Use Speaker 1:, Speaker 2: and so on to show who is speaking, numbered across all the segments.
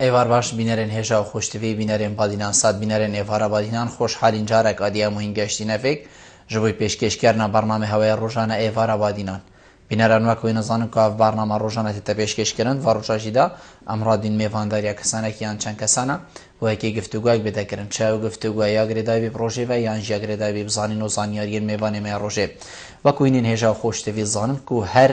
Speaker 1: ایوار باش بینرین هجا و خوشتوی بینرین بادینان ساد بینرین ایوارا بادینان خوش حالین جارک آدیا مهین گشتی نفک جبوی پیشکش کردن برنامه هوای روزانه ایوارا بادینان بینران وکوی نزانم که برنامه روزانه تا پیشکش کردن و روزاجی دا امرادین میوانداریا کسانه کیان چند کسانه و یکی گفتگوی بده کردن چه گفتگوی یا گریدای بی پروژه و یا انجا گریدای بی بزانین و زانیاری میوانه می روزه وکوینین هجا خوشتوی زانم که هر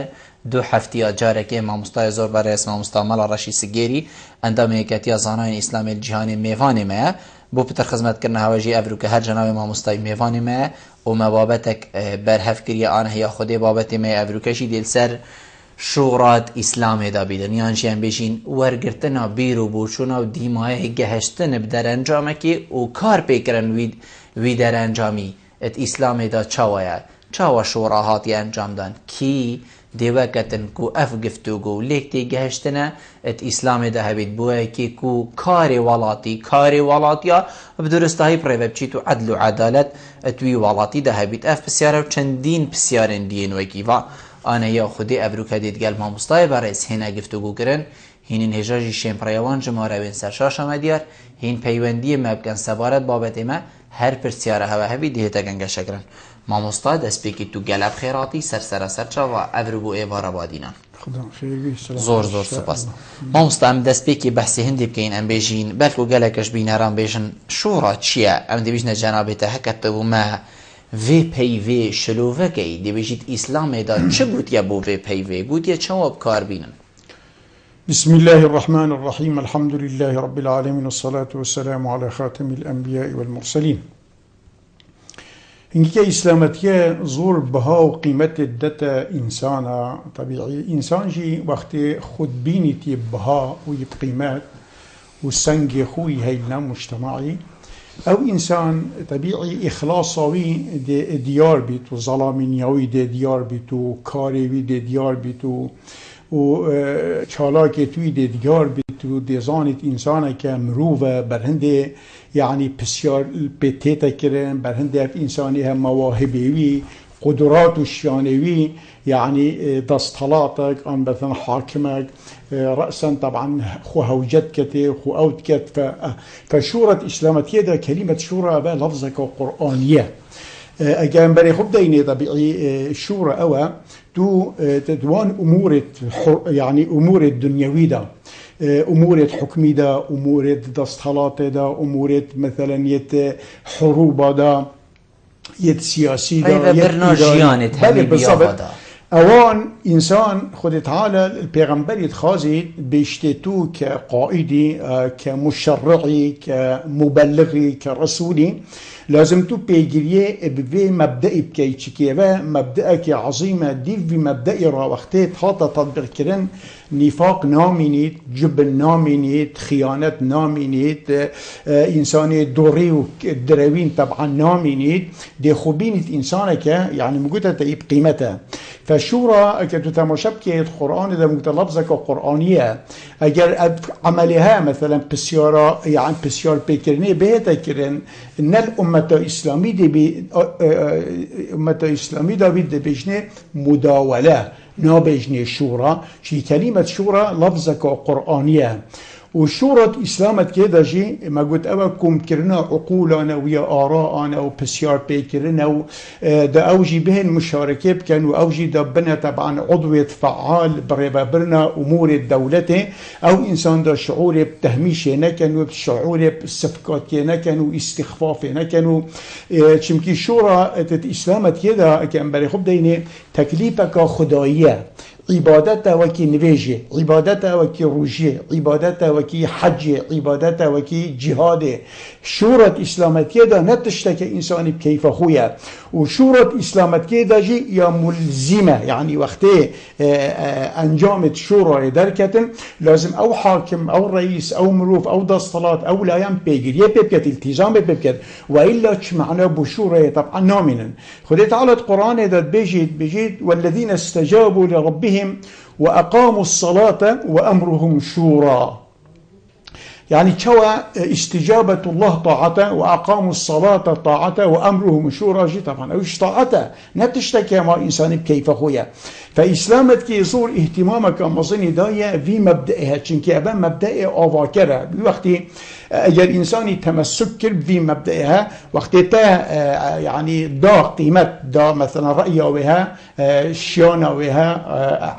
Speaker 1: دو هفته جارکه ماموستای زور برای اسم ماموستا مالا رشی سگیری اندام یکتی زانای اسلام الجهانی میوانی ما بو پتر خدمت کردن هواجی افرو که هر جناب ماموستای میوانی ما و مبابتک برهف کری آنه یا خودی بابت ما افرو کشی دل سر شورات اسلام دا بیدن یان شیان بیشین ورگرتنا بیرو بوچونا و دیمای گهشتن بدر انجامه که او کار پیکرن وی در انجامی ات اسلام دا چاوا شوراهاتی انجام دان کی دیوکتن کو اف گفتگو لیکتی گهشتنه ات اسلام ده هبید بوه کی کو کاری ولاتیا بدرسته های پریوه بچی تو عدل و عدالت اتوی ولاتی ده هبید اف بسیاره و چندین بسیارن دین وکی و آنه یا خودی ابروکه دیدگل ما مستای برای هنه گفتگو کرن هین هجاجی شیم پریوان جماره وین سرشاش آمدیار هین پیوندی مبکن سبارت بابت ما هر پرسیاره هوا هبی دیهتا گنگه شکرن ما مستای دست بکی تو گلب خیراتی سرچا و افرو ایوارا بادینان زور سپاس ما مستعم دست بکی بحثی هندی بکین ام بیجین بلکو گلکش بیناران بیجن شورا چیه ام دی بیجن جنابیتا هکتبو ما وی پی وی شلوه کی دی بیجید اسلام دا چه گوتیا بو وی پی وی گوتیا چه واب کار بینن
Speaker 2: بسم الله الرحمن الرحيم الحمد لله رب العالمين والصلاة والسلام على خاتم الأنبياء والمرسلين اینکه اسلامتیه زور بها و قیمت دتا انسان طبیعی انسان جی وقتی خود بینیتی بها و قیمت و سنگ خوی هیلنا مجتمعی او انسان طبیعی اخلاصاوی دیار بیت و ظلامینیاوی دیار بیت و کاریوی دیار بیت و چالاکی توی دیار بیت و دیزانت انسان که مروه برهنده يعني بسيار بتيتا كرن برهنده في إنسانها مواهبي قدرات الشيانوي يعني دستلاتك أن مثلا حاكمك رأسا طبعا خو هوجت كتي خو أوت كت فشورة إسلامتية ده كلمة شورة بقى لفظك قرآنية أجان بري خب ديني طبيعي شورة أوا تو تدوان أمور يعني أمور الدنيوية ده أمور حكمي ده أمور دستخلات ده أمور مثلا يت حروب ده يت سياسي ده
Speaker 1: يت برناجيان تهمي بيابا ده
Speaker 2: اوان انسان خود تعالى البيغمبر يتخازي بيشتتو كقائدي كمشرعي كمبلغي كرسولي لازم تو بيجريه بفي مبدئي بكي تشكيفا مبدئك عظيمة دي في مبدئي را وقتي حاطة تطبيق كرن نفاق نامينيت جبن نامينيت خيانة نامينيت إنساني دوري ودروين طبعا نامينيت دي خوبينت إنسانك يعني موجودة تقيب قيمتها فالشورى كتتماشبكي القرآن ده متلفظك قرآنية أجر عملها مثلا بسيارة يعني بسيار بكرني بهتا كرن إن الأمة الإسلامية دي أمة الإسلامية ده بيد بيجني مداولة نابجني شورى شي كلمة شورى لفظك قرآنية وشورة إسلامت كده جي ما قلت أبكم كرنا عقولنا ويا آراءنا وبسيار بيكرنا دا أوجي بهن مشاركة كانوا أوجي دبنا طبعا عضوية فعال برنا أمور الدولة أو إنسان دا شعور بتهميش كانوا بشعور بالصفقات كانوا استخفاف كانوا شمكي شورة إسلامت كده كان بري خب ديني تكليفك خدائية عبادته وكي نواجه عبادته وكي روجه عبادته وكي حج عبادته وكي جهاد شورة إسلامتية ده نتشتك إنسان بكيف خويا وشورة إسلامتية ده جي يا ملزمة يعني وقته أنجامت شورى دركة لازم أو حاكم أو رئيس أو مروف أو دستلات أو لايان بيجر يبكت التزام بيبكت وإلا معناه بشورى طبعا نامنا خذ تعالى القرآن ده بيجيد والذين استجابوا لربهم وأقاموا الصلاة وأمرهم شورى يعني شوى استجابة الله طاعته وأقاموا الصلاة طاعته وأمرهم شورى جي طبعا أوش طاعته نتشتكي ما إنسان كيف خويا فإسلامت كي يصور اهتمامك مصيني داية في مبدأها چنك أبا مبدأ أواكرة بوقتي اگر انسانی تمسک کرد في مبدأها وقتی تا يعني دا قيمت دا مثلا رأي وها شيانه وها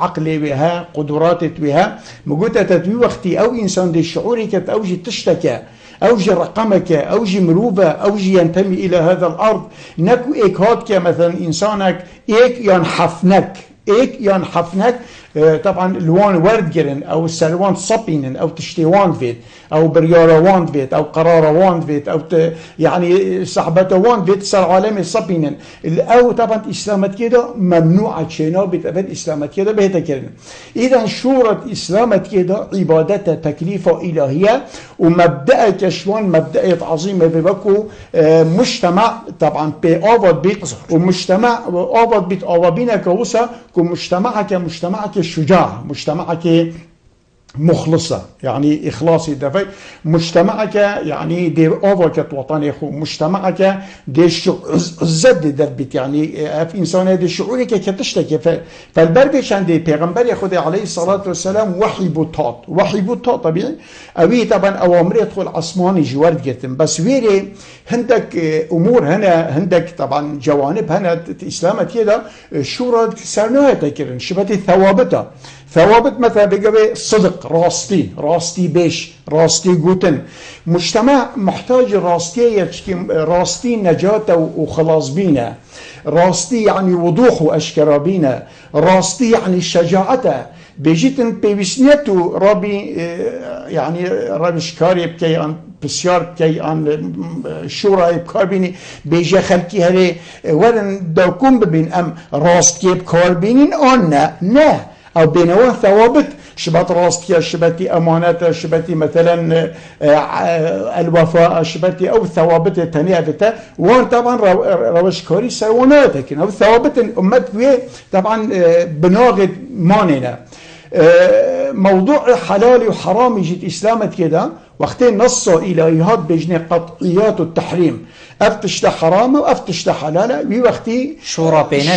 Speaker 2: عقل وها قدرات وها موجودة تدوي وقتي او انسان دي شعوري كت اوجي تشتكى اوجي رقمك اوجي مروبة اوجي ينتمي الى هذا الارض نكو ايك هات مثلا انسانك ايك ينحفنك ايك ينحفنك طبعا الوان ورد جرن او السلوان صبينن او تشتي وان فيت او بريارة وان فيت او قرارة وان فيت او يعني صحبته وان فيت صار عالمي صبينن او طبعا اسلامت كده ممنوعة شينا بتأبد اسلامت كده بهتا كرن اذا شورة اسلامت كده عبادتها تكليفة الهية ومبدأ كشوان مبدأ عظيمة ببكو مجتمع طبعا بآباد بيت ومجتمع آباد بيت آبابينا كوسا كمجتمعك مجتمعك الشجاع مجتمعك مخلصة يعني إخلاصي دفع مجتمعك يعني دي أوفاكت وطني خو مجتمعك دي زد دربت يعني في إنسان دي شعورك كتشتكي فالبربش عندي پیغمبر يخد عليه الصلاة والسلام وحي بوتات طبيعي أبي طبعا أوامر يدخل عصماني جوارد جتن بس ويري هندك أمور هنا هندك طبعا جوانب هنا إسلامت كده شورة سرناها تكرن شبتي ثوابت مثلا بقى صدق راستي بيش راستي قوتن مجتمع محتاج راستي نجاة وخلاص بينا راستي يعني وضوح وأشكر بينا راستي يعني شجاعته بيجيتن بيسنيتو ربي يعني ربي شكاري بكي عن بسيار بكي عن شورى بكاربيني بيجي خلقي هلي ولن دوكم ببين أم راستي بكاربينين نه او بينوان ثوابت شبات راستيا شباتي امانات شباتي مثلا الوفاء شباتي او ثوابت التانية وان طبعا روشكاري سرواناتك او ثوابت الامت طبعا بناغد ماننا موضوع حلال وحرام يجي اسلامت كده وقتين نصوا الهيات بجني قطعيات التحريم افتش حرامه وافتش حلاله بوقتي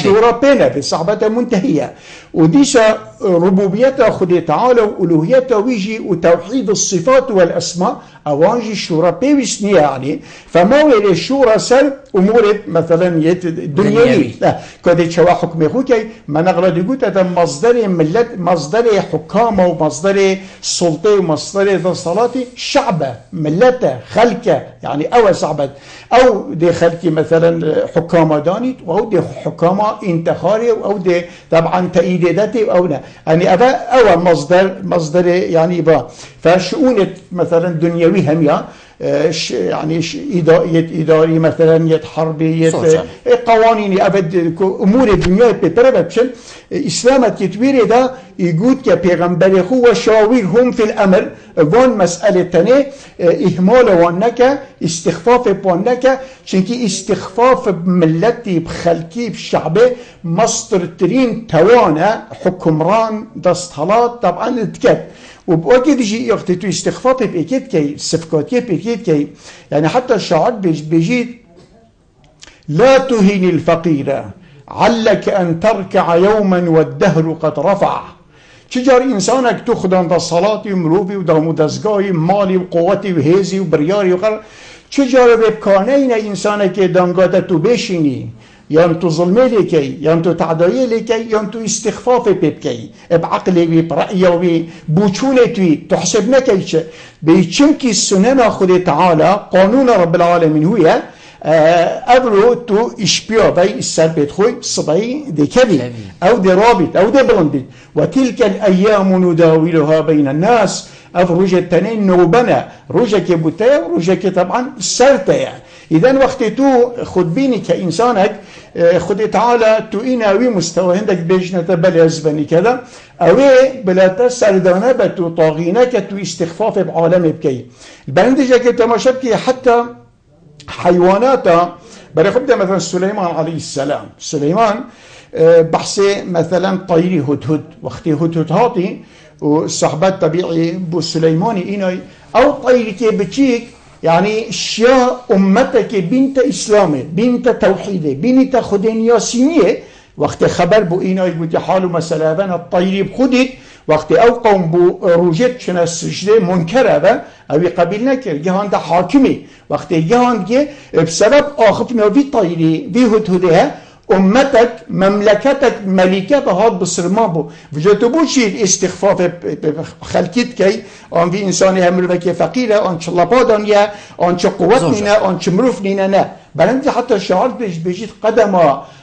Speaker 1: شورى
Speaker 2: بينا بصحبته منتهيه وديشا ربوبيته خدي تعالى والوهيته ويجي وتوحيد الصفات والاسماء اوانجي الشورى بيسني يعني فما ويلي الشورى سل امور مثلا الدنيوي لا كده شوا حكم خوكي ما نغلط يقول هذا مصدر ملت مصدر حكامه ومصدر سلطه ومصدر صلاه شعبه ملته خلقه يعني او صعبت او دي خلقي مثلا حكامه دانيت او دي حكامه انتخاري او دي طبعا تأييداتي او لا يعني ابا او مصدر يعني با فشؤون مثلا دنيوي هم يعني إداري مثلا يد حربي قوانين أبد أمور الدنيا بتربطشن إسلامت كتبير ده يقول كبيغمبر هو شاورهم في الأمر وان مسألة تانية إهمال وانك استخفاف وانك شنكي استخفاف بملتي بخلقي بشعبي مصدر ترين توانا حكمران دستهلات طبعا اتكت وبوقت يجي يختتو استخفاف بإكيد كي صفقاتي بإكيد كي يعني حتى الشعر بيجي لا تهين الفقير علك أن تركع يوما والدهر قد رفع شجار إنسانك تخدم دا صلاة ومروبي ودا مدزقاي مالي وقوتي وهيزي وبرياري وقر شجار ببكانين إنسانك دانقاتتو بيشيني يان تو ظلمي لكي يان تو تعدايي لكي يان تو استخفافي بكي بعقلي برأيي بوچونتي تحسبنا كيش بيچنكي السنن خد تعالى قانون رب العالمين هو أبرو تو إشبيع بي السر بيتخوي صبعي دي كبي أو دي رابط أو دي بلندي وتلك الأيام نداولها بين الناس أف رجع التنين نوبنا رجع كبوتايا ورجع طبعا سرتايا إذا وقت تو خد بيني كإنسانك خد تعالى تو إنا وي مستوى عندك بيجنا تبلي أزبني كذا أوي بلا تسردانة بتو طاغينك تو استخفاف بعالم بكي البرندجة كتماشبكي حتى حيواناتا بريخبدا مثلا سليمان عليه السلام سليمان بحثي مثلا طيري هدهد وقتي هدهد هاتي والصحبات طبيعي بو سليماني إيناي أو طيرك بتشيك يعني شيا أمتك بنت إسلامي بنت توحيدي بنت خدين ياسينية وقت خبر بو إيناي قلت حالو مسألة بنا الطيري بخدك وقت أو قوم بو روجت شنا السجدة منكرة با أو قبيل نكر جهان ده حاكمي وقت جهان جه بسبب آخفنا في طيري في هدهدها أمتك مملكتك ملكة هاد بصرمان بو وجدت بوشي الاستخفاف خلقيت كي آن في إنساني همروكي فقيرة آن شلبادان يا آن قوتنا آن مروفنينا نا بلند حتى شعار بيجيت قدم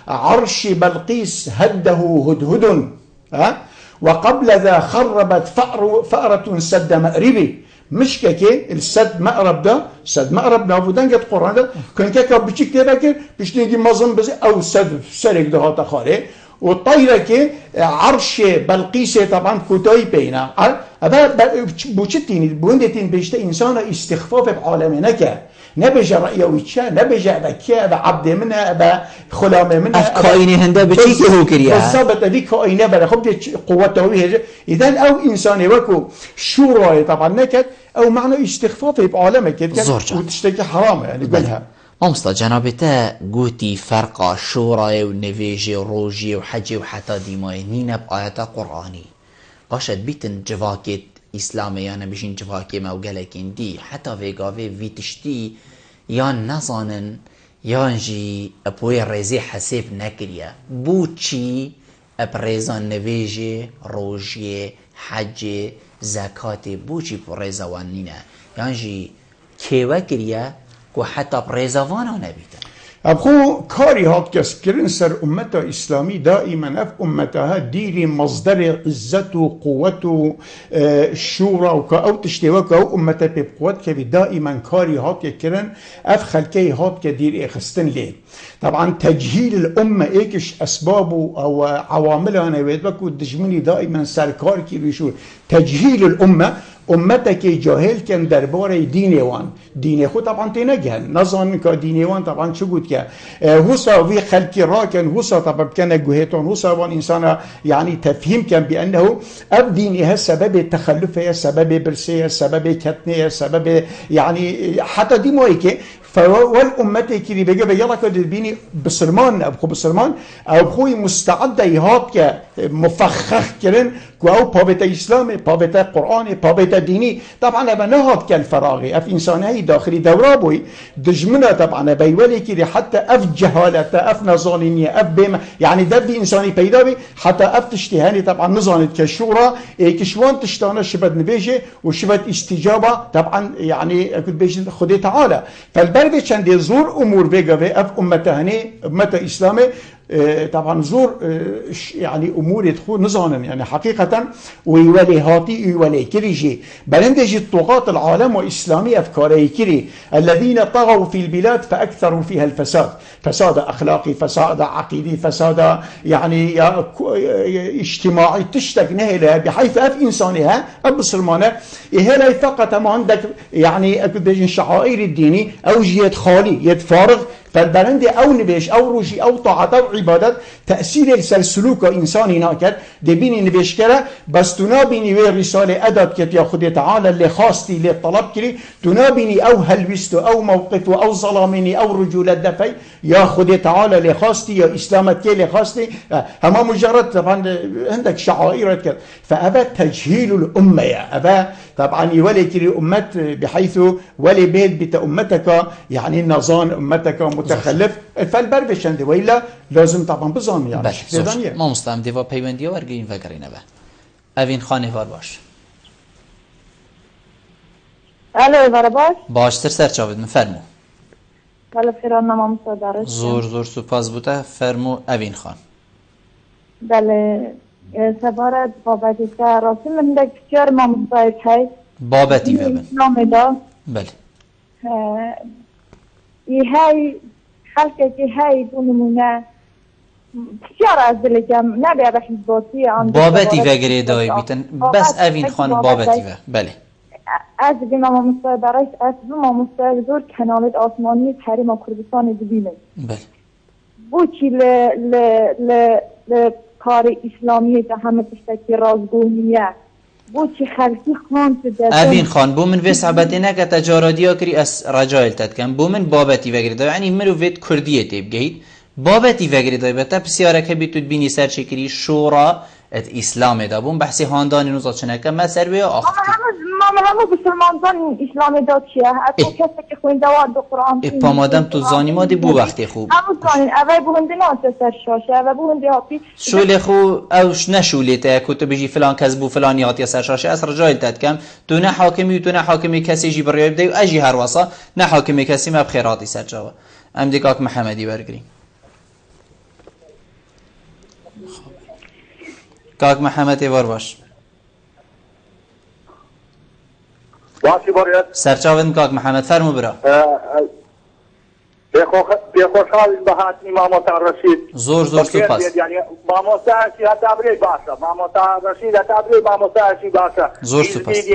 Speaker 2: عرش بلقيس هده هدهد وقبل ذا خربت فأرة سد مأربي مش كي السد مأرب ده سد مأرب نابودن قد قرآن ده كن كي بيشيك تبكر بيش نيجي مظن بزي أو سد سرق ده هاتا خاري والطيرة كي عرش بلقيسة طبعا كوتاي بينا أبا بوشتيني بوندتين بيشتا إنسان استخفاف بعالمنا كه نبجا رأيه ويتشا نبجا بكيا بعبد منها أبا خلامه منها
Speaker 1: كائني هندا بشيء هو كريا
Speaker 2: بالضبط هذيك كائنه بلا خبت قوته وهي إذا أو إنسان وكو شورى طبعا نكت أو معنى استخفاف بعالمك وتشتكي حرام يعني قالها
Speaker 1: أمستا جنابتا قوتي فرقا شورى ونفيجي وروجي وحجي وحتى ديماي نينا بآيات قرآني باشد بيتن جواكت إسلامي يعني بيشين جواكي موغلكين دي حتى فيغافي في تشتي يان نظانن يان جي أبوي ريزي حسيب نكريا بوچي أبريزان نفيجي روجي حجي زكاتي بوچي بريزا وانينا يان جي كيوا كريا كو حتى بريزا وانا نبيتا
Speaker 2: أبخو كاري هات كسكرين سر أمتا إسلامي دائما أف أمتها ديري مصدر عزته وقوته الشورى أو تشتوك أو أمتا بقوات كبي دائما كاري هات كرين أف خلكي هات كدير إخستن ليه طبعا تجهيل الأمة إيكش أسبابه أو عواملها أنا بيتبكو الدجمني دائما سركار كي بيشور تجهيل الأمة أمتك جاهل كان درباره دينيوان ديني خو طبعا تنجهل نظن كدينيوان طبعا شو قلت كا هوسا في خلقي راكن هوسا طبعا كان جهتون هوسا وان إنسان يعني تفهم كان بأنه أب دينها سبب تخلفها سبب برسيها سبب كتنها سبب يعني حتى دي مويكي والأمتي كي بيجي بيلا كده بيني بسرمان أبخو بسرمان أبخوي مستعدة يهات كمفخخ كرن كأو بابت إسلامي بابت قرآني بابت ديني طبعا أبا نهات كالفراغي أف إنساني داخلي دورابوي دجمنا طبعا بيولي كده حتى أف جهالة أف نظانية أف بما يعني دبي إنساني بيدابي حتى أف تشتهاني طبعا نظانت كشورة كشوان تشتانا شبت نبيجي وشبت استجابة طبعا يعني كنت بيجي خدي تعالى فالبربي چند زور امور بيجا اف امتهني امته اسلامي طبعا زور يعني امور يدخل نظاما يعني حقيقه ويولي هاتي ويولي كريجي بلندجي الطغاة العالم واسلامي افكاري كري الذين طغوا في البلاد فاكثروا فيها الفساد فساد اخلاقي فساد عقيدي فساد يعني اجتماعي تشتق نهلها بحيث اف انسانها ابصرمانه هلا فقط ما عندك يعني اكو شعائر الديني او جيت خالي يد فارغ فالبلند او نبيش او روجي او طاعت او عبادت تأثير السلوك انساني ناكد دي بيني نبيش كره بس تنابيني وي رسالة ادب كت يا خدي تعالى اللي خاصتي اللي طلب كري تنابيني او هلوستو او موقفه او ظلاميني او رجولة دفي يا خدي تعالى اللي خاصتي يا اسلامك اللي خاصتي هما مجرد طبعا عندك شعائر كده فابى تجهيل الامه يا ابى طبعا يولي كري امت بحيث ولي بيت بتا امتك يعني النظام امتك متخلف فالبربش عندي وإلا لازم طبعا بزام يعني
Speaker 1: ما مستعم ديفا بيونديا ورقين فكرين به اوين خانه فار باش
Speaker 3: الو برابر
Speaker 1: باش سر چاود مفرمو
Speaker 3: ولا فيران ما مصدرش
Speaker 1: زور سپاس بوده فرمو اوین خان
Speaker 3: بله سفارت بابتی که راستی من دک بسیار ما مصاحب هست
Speaker 1: بابتی ببن
Speaker 3: نامه دا
Speaker 1: بله
Speaker 3: های خلقه که های دونمونه بسیار از دلگم نبیه به حزباتی
Speaker 1: بابتی وگره دایی بیتن بس اوین خان بابتی و بله
Speaker 3: از دیگه ما مصاحب از ما مصاحب زور کنالت آسمانی حریم کردستان دبیمه
Speaker 1: بله
Speaker 3: بو چی ل کار اسلامی که همه تشتکی رازگونیه بوچی خلکی خان تو دادن
Speaker 1: اوین خان بو من وی صحبتی نکه تجارتی کری از رجایل تدکن بو من بابتی وگری دای یعنی مرو وید کردیه تیب گهید بابتی وگری دای بتا بسیاره که بیتود بینی سر چکری شورا ات اسلام دا بون بحثی خاندانی نوزاد چنکه ما سر وی آختی
Speaker 3: همه بسلمانزان اسلام دا چیه حتی کسی که خوینده وارد قرآن
Speaker 1: پا مادم تو زانی مادی بو وقتی خوب
Speaker 3: همه زانین اوه بونده نانت سر شاشه اوه بونده هاتی
Speaker 1: شوله خو اوش نشوله تا کتو بجی فلان کس بو فلانی هاتی سر شاشه از رجایل تدکم تو نه حاکمی و تو نه حاکمی کسی جی بریاب دی و اجی هر واسا نه حاکمی کسی ما بخیراتی سر جوا ام دیکاک محمدی برگریم کاک محمد ایوار باش
Speaker 4: باشی باید
Speaker 1: سرچاوند کاک محمد فرمو برا
Speaker 4: بخوشحال به هاتنی ماموتا رشید
Speaker 1: زور سپاس
Speaker 4: یعنی ماموتا اشی هتابری باشا ماموتا رشید هتابری ماموتا اشی باشا
Speaker 1: زور سپاس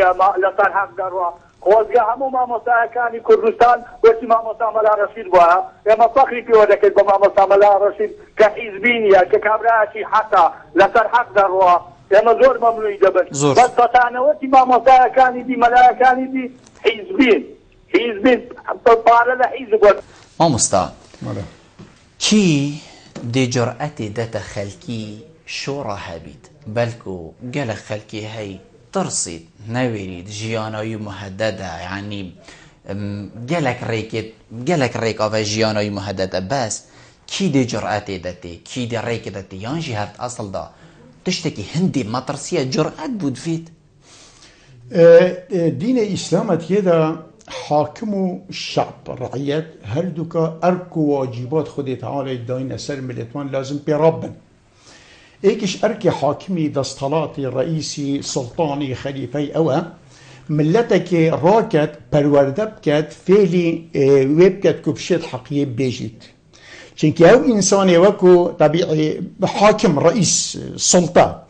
Speaker 4: لطر حق دروا خوزگاه همو ماموتا اکانی کردستان وشی ماموتا ملا رشید باها اما فخری پیوده که با ماموتا ملا رشید که حزبینیه که کامرا اشی حقا لطر حق دروا اما زور ممنوعی دبن بس فتانوتی ماموتا اکانی دی ملا اکانی دی حزبین پارل حزب
Speaker 1: ما مستعد کی دی جرأت دت خلکی شورا هبید بلکو گل خلکی هی ترصید نویرید جیانایی مهدده یعنی گلک ریک آف جیانایی مهدده بس کی دی جرأت دته کی دی ریک دته یان جی هفت اصل دا تشتکی هندی مطرسیه جرأت بود فید
Speaker 2: دين إسلامت يدا حاكم الشعب الرعيات هل دوكا أركو واجبات خدي تعالى داين أسر ملتوان لازم بربن إيكش أركي حاكمي دستالاتي رئيسي سلطاني خليفي أوا ملتك راكت پرورده بكت فعلي ويبكت كبشت حقية بيجيت چونك او انساني وكو طبيعي حاكم رئيس سلطة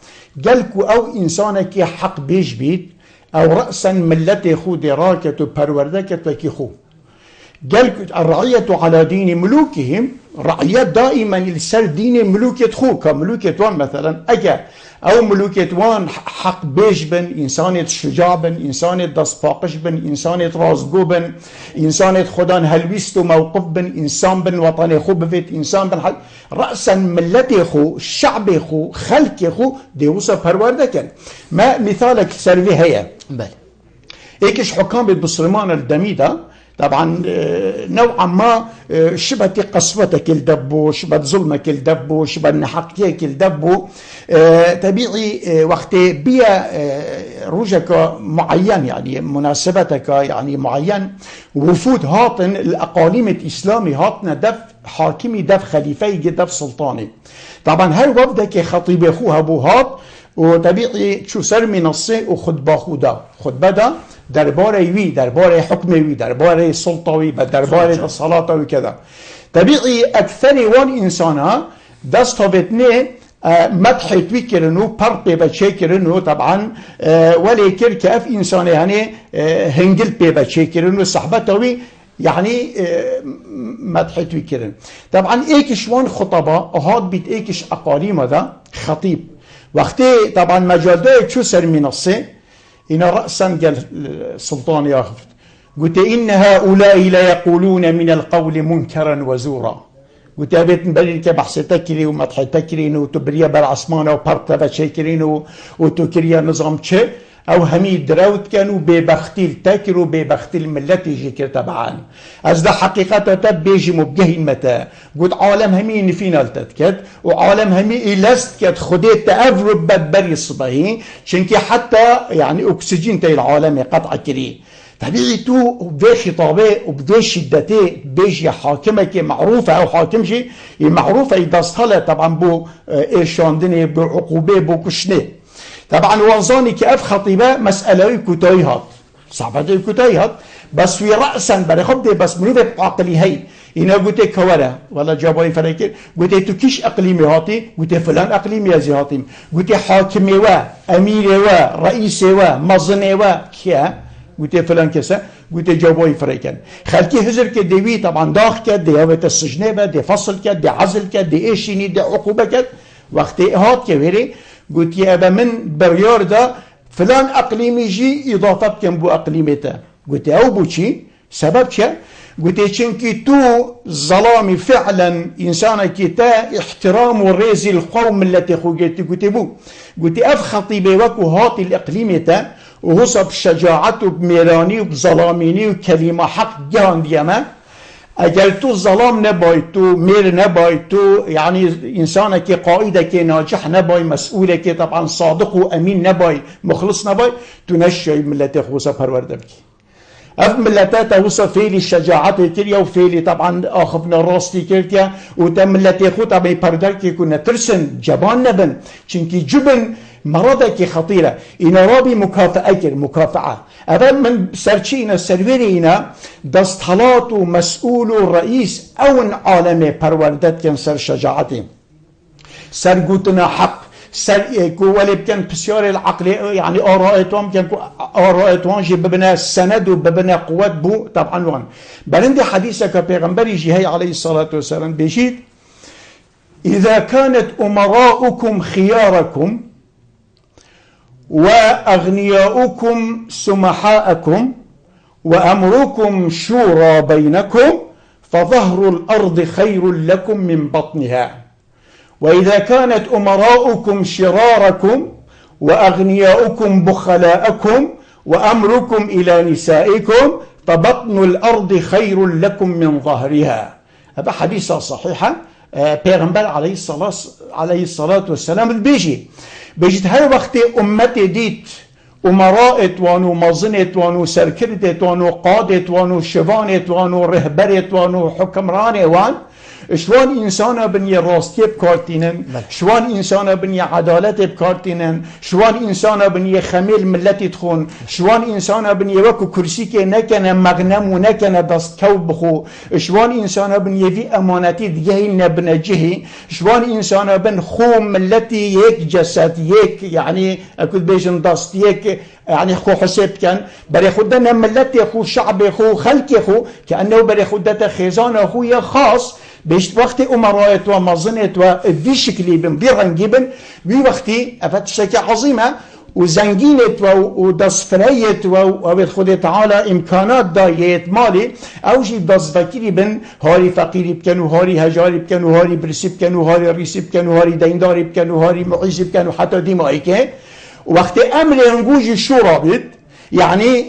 Speaker 2: قالكو او انسانك حق بيج بيت او رأسا ملتي خو دراكة پروردكة لكي خو قالكو الرعية على دين ملوكهم رعية دائما السر دين ملوكة خو كملوكة وان مثلا اجا او ملوكة وان حق بيج بن انسانة شجاع بن انسانة دسباقش بن انسانة رازقو بن انسانة خدان هلويستو موقف بن انسان بن وطني خو بفيت انسان بن حق رأسا ملتي خو شعبي خو خلقي خو ديوسا پروردكن ما مثالك سروي هيا
Speaker 1: بل
Speaker 2: ايكش حكام بالبصرمان الدميدة طبعا نوعا ما شبه قسوتك الدبو شبه ظلمك الدبو شبه نحقيك الدبو طبيعي وقت بيا روجك معين يعني مناسبتك يعني معين وفود هاطن الأقاليم الإسلامي هاطنا دف حاكمي دف خليفي دف سلطاني طبعا هر وفدك خطيب أخوها أبو هاط وطبيعي شو سر منصه وخطبه خودا خطبه دا درباره وی درباره حکم وی درباره سلطه وی درباره صلاة وی كذا طبيعي اكثر وان انسان ها دست بتنه مدح توی کرنو پرق بچه کرنو طبعا ولی کر که اف انسان يعني هنجل بچه کرنو صحبته وی يعني مدح توی کرن طبعا ايكش وان خطبه هاد بيت ايكش اقاليم هذا خطيب وقتی طبعا مجاده شو سر منصه إن رأسا قال السلطان ياخذ قلت إن هؤلاء لا يقولون من القول منكرا وزورا قلت أبيت نبريك بحث تكري ومدح تكرين وتبريا بالعصمانة وبرطبة شكرين وتكريا نظام شيء او همي دراوت كانوا ببختيل تاكروا ببختيل ملتي جيكر طبعا از ده حقيقة تبيجي مبجهين متى قد عالم همي نفينا التتكت وعالم همي إلاست كت خديت تأفرب بدبري الصباهي شنكي حتى يعني أكسجين تاي العالم قطع كري طبيعي تو بذي خطابه وبذي شدته بيجي حاكمك معروفة او حاكمشي معروفة يدستها طبعا بو إيرشاندني بو عقوبة بو كشنه طبعا وانظاني كأف خطيبة مسألة كتايهات صعبة كتايهات بس في رأسا برخب دي بس منوفة عقلي هاي إنا قلت كورا ولا جابوين فراكر قلت تكيش أقليمي هاتي قلت فلان أقليمي يزي هاتي قلت حاكمي وا أميري وا رئيسي وا مظني وا كيا قلت فلان كسا قلت جابوين فراكر خلكي هزر كديوي طبعا داخ كد دي هوة السجنة دي فصل كد دي عزل كد دي إيشيني دي عقوبة كد وقت هات كويري قلت يا أبا من بريار دا فلان اقليمي جي اضافه بكم بو اقليمته قلت او بو شي سبب شي قلت چنكي تو ظلامي فعلا انسانك تا احترام وريزي القوم التي خوجتي قلت بو قلت اف خطيبي وكو هاتي الاقليمته وهصب شجاعته بميراني وبظلاميني وكلمه حق جان ديما اگر تو ظلام نباي تو مير نباي تو يعني انسانك قائدك ناجح نباي مسؤولك طبعا صادق وامين نباي مخلص نباي تنشي ملتي خوصه پرورده بكي اف ملتات وصل فيلي الشجاعات كريا وفيلي طبعا اخفنا راستي كريا وتم ملتي خو طبعا پردركي كنا ترسن جبان نبن چنكي جبن مرضك خطيرة إن رابي مكافأة أبا من سرچينا سرورينا دستحلات ومسؤول الرئيس أو عالمي پروردت كان سر شجاعتي سر قوتنا حق سر ولي كان بسيار العقل يعني آرائتهم كان آرائتهم جي ببنا السند وببنا قوات بو طبعا وان بلندي حديثك بيغمبري جهي عليه الصلاة والسلام بيجيد إذا كانت أمراؤكم خياركم وأغنياؤكم سمحاءكم وأمركم شورى بينكم فظهر الأرض خير لكم من بطنها وإذا كانت أمراؤكم شراركم وأغنياؤكم بخلاءكم وأمركم إلى نسائكم فبطن الأرض خير لكم من ظهرها. هذا حديث صحيحة پیغمبر عليه الصلاة والسلام بيجي هر وقت أمتي ديت أمراء وانو مظنة وانو سركرت وانو قادت وانو شوانت وانو رهبرت وانو حكمران وان شوان انسان بني راستي بكارتينن شوان انسان بني عدالت بكارتينن شوان انسان بني خميل ملتي تخون شوان انسان بني وكو كرسي كي نكن مغنم ونكن دست كوب بخو شوان انسان بني في امانتي ديهي نبن جهي شوان انسان بن خو ملتي يك جسد يك يعني اكد بيجن دست يك يعني خو حساب كان بري خدنا ملتي خو شعبي خو خلقي خو كأنه بري خدته خيزان خويا خاص بيش وقت أمراء ومظنة وفي شكلي بن بيرنجي بن بي وقتي أفت شكل عظيمة وزنجينة ودصفرية وبالخد تعالى إمكانات دايت مالي أو جي دصفكيري بن هاري فقيري بكن وهاري هجاري بكن وهاري برسي بكن وهاري ريسي بكن وهاري دينداري بكن وهاري معيزي بكن وحتى دي مايكه وقت أمر ينجوج الشورى بد يعني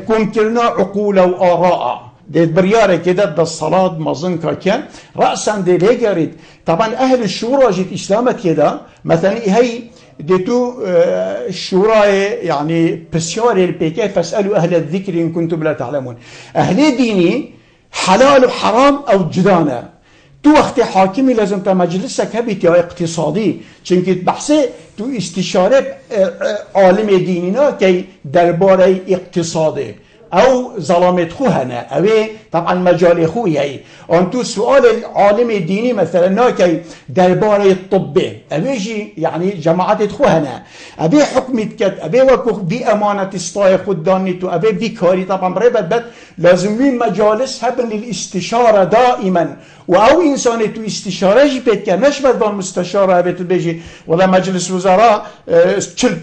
Speaker 2: كنترنا عقول وآراء ديت بريارة كده ده الصلاة مظن كان رأسا دي ليجرد طبعا أهل الشورى جيت إسلامت كده مثلا هي ديتو الشورى يعني بسيار البيكي فاسألوا أهل الذكر إن كنتم لا تعلمون أهل ديني حلال وحرام أو جدانة تو وقت حاكمي لازم تا مجلسك هبيت يا اقتصادي چونك بحثي تو استشارة عالم ديننا كي درباري اقتصادي او ظلامت خو هنا او طبعا مجال خو هي انتو سؤال العالم الديني مثلا ناكي درباري الطبي ابيجي يعني جماعات خو هنا ابي حكم كت ابي وكو بامانه استاي خدانيتو ابي بكاري طبعا بريبت لازمين مجالس هبن للاستشاره دائما او انسان تو استشاره جي بيت مش بدون مستشاره بيت بيجي ولا مجلس وزراء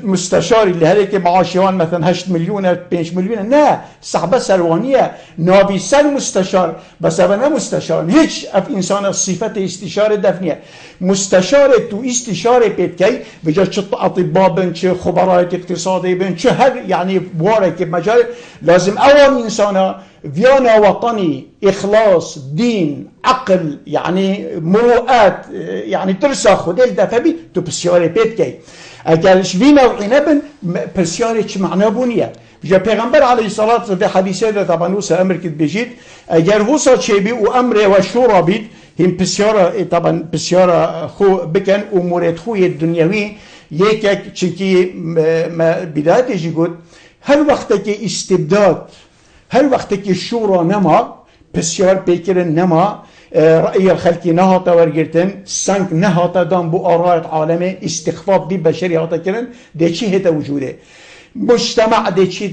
Speaker 2: مستشار اللي هذيك معاشيان مثلا 8 مليون 5 مليون نه صحبه سروانيه نابي سر مستشار بس انا مستشار هيك اف انسان صفه استشاره دفنيه مستشار تو استشاره بيت كي بجا اطباء بن چه خبراء اقتصادي بن چه هر يعني بوارك مجال لازم اول انسان فيانا وطني إخلاص دين عقل يعني مروءات يعني ترسخ ودل دفبي تو بسياري بيتكي اگر شوينا وعنبن بسياري چه معنى بونيه جا پیغمبر عليه الصلاة والسلام في حديثه ده طبعا وسا امر كد بيجيد اگر وسا چه بي وامر وشورا بيد هم بسيارة طبعا بسيارة خو بكن امورات خوي الدنيوي يكك چنكي ما بداية يجي قد هر وقت كي استبداد هر وقت كي الشورى نما بسيار بيكرن نما رأي الخلق نهاتا ورگرتن سنك نهاتا دان بو آراء عالمي استخفاف دي بشري هاتا كرن ده چي هتا وجوده مجتمع دي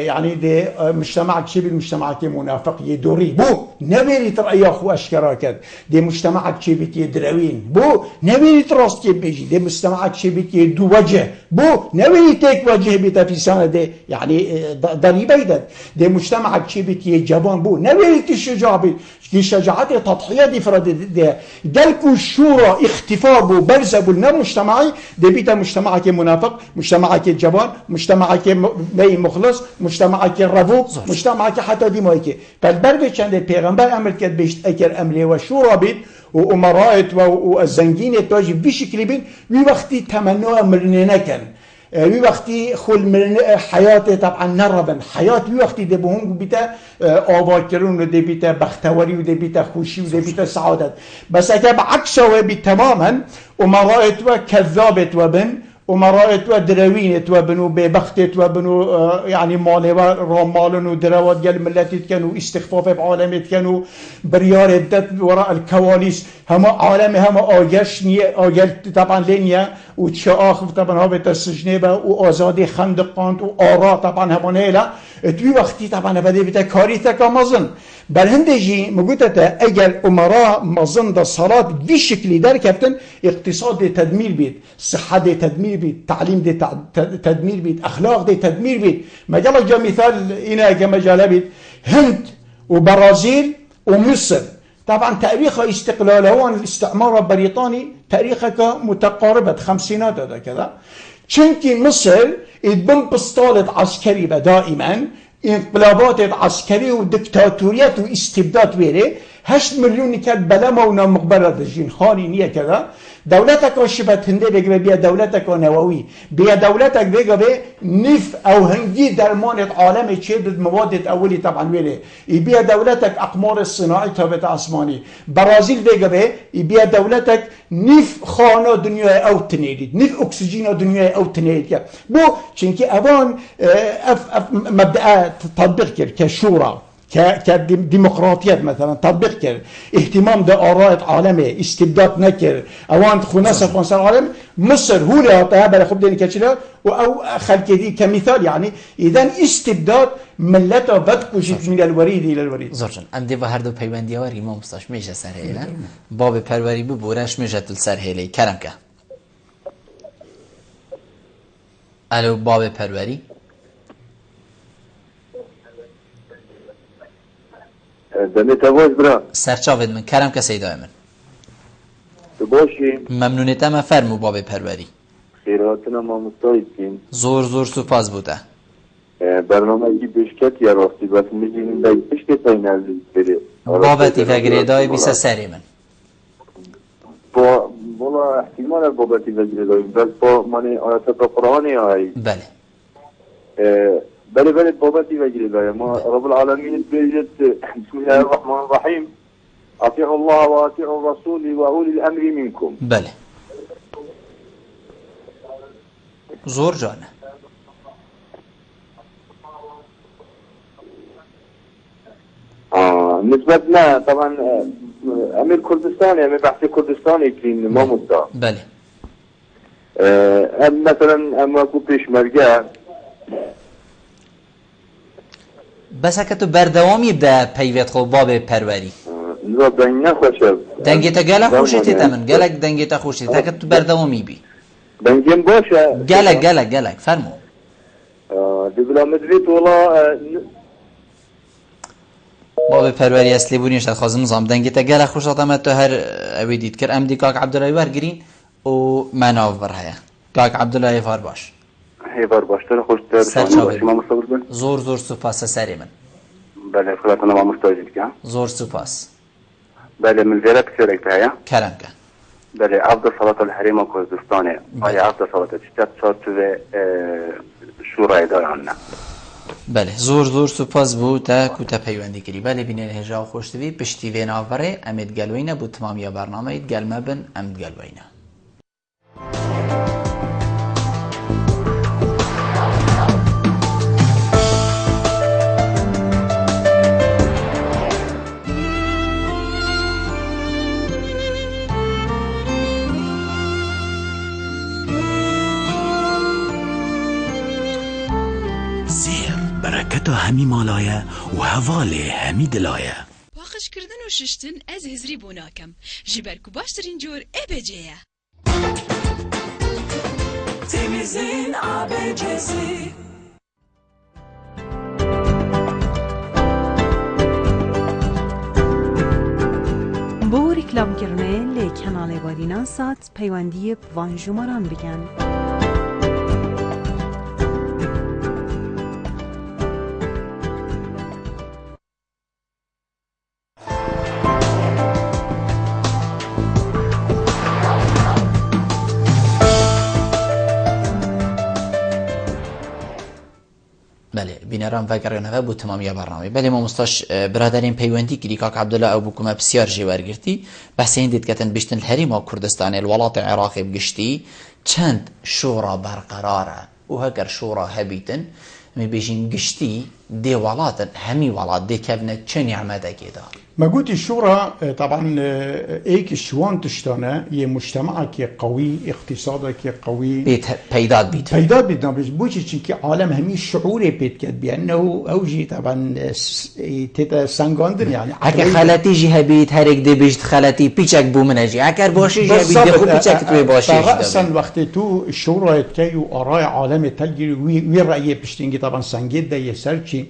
Speaker 2: يعني دي مجتمع كشبي المجتمع منافق يدوري بو نبيري ترى اخو اشكرا كد دي مجتمع كشبي يدروين بو نبيري تراست بيجي دي مجتمع كشبي يدو وجه بو نبيري تيك وجه بيتا في سنه دي يعني ضريبه دي مجتمع كشبي يجبان بو نبيري تشجاع بي شجاعات تضحيه دي فرد دي دلكو الشورى اختفاء بو برز بو مجتمعي دي بيتا مجتمعك منافق مجتمعك جبان مجتمعك بي مخلص مجتمعك رفوق مجتمعك حتى دي مايكي فالبرد چند پیغمبر امر کرد بيشت اكر امره و شورى بيت وامرائت والزنجين تواجه بشكل بين وي وقتي تمنوا مرنينا كان وي وقتي خل من حياتي طبعا نربن حياه وي وقتي دي بهم بيتا آواکرون و دی بیتا بختواری و دی بیتا خوشی و دی بیتا سعادت بس اگه بعکسه تماما امرائت و کذابت و بن امرائت و دروینت و بن و ببختت و بن يعني مالی و رامالن و دروات گل ملتت کن و استخفاف بعالمت کن و بریار دت وراء الكواليس هما عالم هما آگش نیه آگل طبعا لینیه و چه آخر طبعا ها بتا سجنه و آزادی خندقاند و آرا طبعا هما نیله توی وقتی طبعا بده بیتا کاری تکا مزن بل هندجی مگوتتا اگر امرا مزن دا صلاة بی شکلی در کفتن اقتصاد دی تدمیر بید صحه دی تدمیر بید تعلیم دی تدمیر بید اخلاق دی تدمیر بید مجالا جا مثال اینا که مجالا بید هند و برازيل ومصر طبعا تاريخ استقلالهم الاستعمار البريطاني تاريخها متقاربة خمسينات هذا كذا چونكي مصر اتبن بسطالة عسكري دائما انقلابات عسكري ودكتاتوريات واستبداد ويري 8 مليون كات بلما ونمقبرة دجين خاني نية كذا دولتك وشبه هندي بيجي بيا دولتك ونووي بيا دولتك بيجي نف او هنجي درمان عالم تشيد مواد اولي طبعا ويلي يبيا دولتك اقمار الصناعي تبت عثماني برازيل بيجي يبيا دولتك نف خانه دنيا او تنيد نف اكسجين دنيا او تنيد بو چونكي اوان مبدا تطبيق كشورى كديمقراطيات مثلا تطبيق كر اهتمام بآراء عالمي استبداد نكر اوان خناسة خنصر عالم مصر هو اللي هطاها بلا خب ديني كتشلا او خلق دي كمثال يعني اذا استبداد ملته بدكوشت من الوريد الى الوريد
Speaker 1: زورجان ام دي هر دو پیوندی ها ریما مستاش میشه سر هیله باب پروری بو بورش میشه تل سر هیله کرم که الو باب پروری
Speaker 5: دمت باش برا
Speaker 1: سرچاوید من کرم که سیدای من
Speaker 5: باشی
Speaker 1: ممنونیتم فرمو باب پروری
Speaker 5: خیراتنا ما مستایدیم
Speaker 1: زور سپاس بوده
Speaker 5: برنامه ای بشکت یا راستی بس میگیم باید بشکت های نزدیک بره
Speaker 1: بابتی فگریدای بیسه سری من
Speaker 5: با مولا احتمال بابتی فگریدای بس با من آیات قرآنی های
Speaker 1: بله
Speaker 5: بله بابتی فگریدای ما رب العالمین بيجت بسم الله الرحمن الرحيم اطيعوا الله واطيعوا الرسول واولي الامر منكم
Speaker 1: بله زور جانه
Speaker 5: نسبت نه طبعا امیر کردستانی امیر بحث کردستانی که ما مدعا
Speaker 1: بله
Speaker 5: مثلا اما کو پیشمرگه
Speaker 1: بس که تو بردوامی بده پیوت خو باب پروری
Speaker 5: نو دنیا خوشه
Speaker 1: دنگیتا گله خوشیتی تمن گلک دنگیتا خوشیتی تا که تو بردوامی بی
Speaker 5: دنگیم باشه
Speaker 1: گلک فرمو
Speaker 5: دیپلماتیت ولا
Speaker 1: باب پروری اصلی بونی شد خواست نظام دنگیتا گله خوش آتمت تو هر اوی دید کر ام دی کاک عبدالله ورگرین و مناف برهایا کاک عبدالله فار باش
Speaker 5: هیوار باشتر خوشتر
Speaker 1: سرچاوی
Speaker 5: ما مستقبل بن
Speaker 1: زور سپاس سری من
Speaker 5: بله خلاتنا ما مستوجب که
Speaker 1: زور سپاس
Speaker 5: بله من زیارت کردک تایا
Speaker 1: کرم که
Speaker 5: بله عبد صلاة الحریم کردستانه آیا عبد صلاة تشتت صارت به شورای دارانه
Speaker 1: بله زور سپاس بود تا کوتا پیوندی کری بله بینه هجا و خوشتوی پشتی وین آوره امید گلوینه بود تمامی برنامه اید گلمه بن امید گلوینه
Speaker 6: نتا همی مالایه و هواله همی دلایه
Speaker 7: باقش کردن و ششتن از هزری بوناکم جبر کو باشترین جور ابجیه
Speaker 8: تیمیزین آبجسی
Speaker 9: بو ریکلام کرنه لی کانال وادینان سات پیوندی وانجوماران بگن
Speaker 1: بله بینران وگرانه بو تمامی برنامه بله ما مستاش برادرین پیوندی کلی کاک عبدالله او بکومه بسیار جوارگرتی بس این دید کتن بشتن الهریما کردستان الولات عراقی بگشتی چند شورا برقراره و هکر شورا هبیتن می بیشین گشتی دی ولاتن همی ولات دی کفنه چه نعمده گیده
Speaker 2: ما قلت الشورى طبعا ايك شوان تشتانه يه مجتمعك قوي اقتصادك قوي
Speaker 1: بيداد
Speaker 2: بيدنا بوجي چونكي عالم همي شعوري بيت كد بانه اوجي طبعا تيتا سانغاندن يعني
Speaker 1: اگر خالتي جي هبيت هرك دي بيجت خالتي بيچك بو منجي اگر باشي جي هبيت دي خو بيچك توي باشي
Speaker 2: رأسا وقت تو الشورى كيو اراء عالم تلجي وي رأي بشتنجي طبعا سانجيد ده يسرچي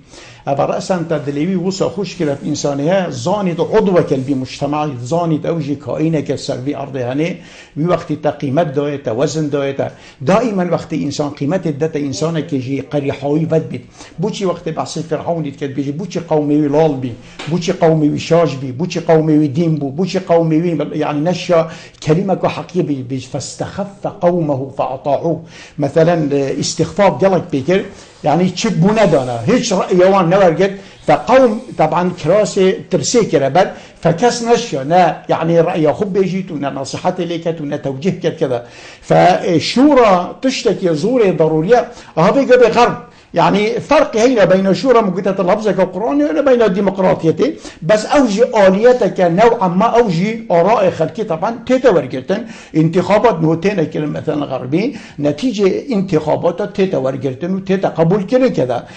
Speaker 2: أبا رأسا تدليوي وصا خوش كرف إنسانها زانت عضوك بمجتمعي زانت أوجي كائنك سربي أرضي هني وقت قيمت دايتا وزن دايتا دائما وقت إنسان قيمت الداتا إنسانك يجي قريحاوي ود بيت بوشي وقت بحث فرعون يتكد بيجي بوشي قومي لال بي بوشي قومي شاج بي بوشي قومي دين بو بوشي قومي يعني نشا كلمة حقيقية بي فاستخف قومه فأطاعوه مثلا استخفاف جلك بيكر يعني تشبونا دانا هيش رأيوان نورجد فقوم طبعا كراسي ترسي كربل فكاس نشا يعني رأي خب بيجيتونا نصيحتي ليكت ونا توجيه كذا فالشورى تشتكي زوري ضرورية هذا قبل غرب يعني فرق هنا بين الشورى مقيتة اللفظة كالقرآن وبين الديمقراطية بس أوجي آليتك نوعا ما أوجي آراء خلقي طبعا تتورجرتن انتخابات نوتين كلمة مثلا غربي نتيجة انتخابات تتورجرتن وتتقبل كذا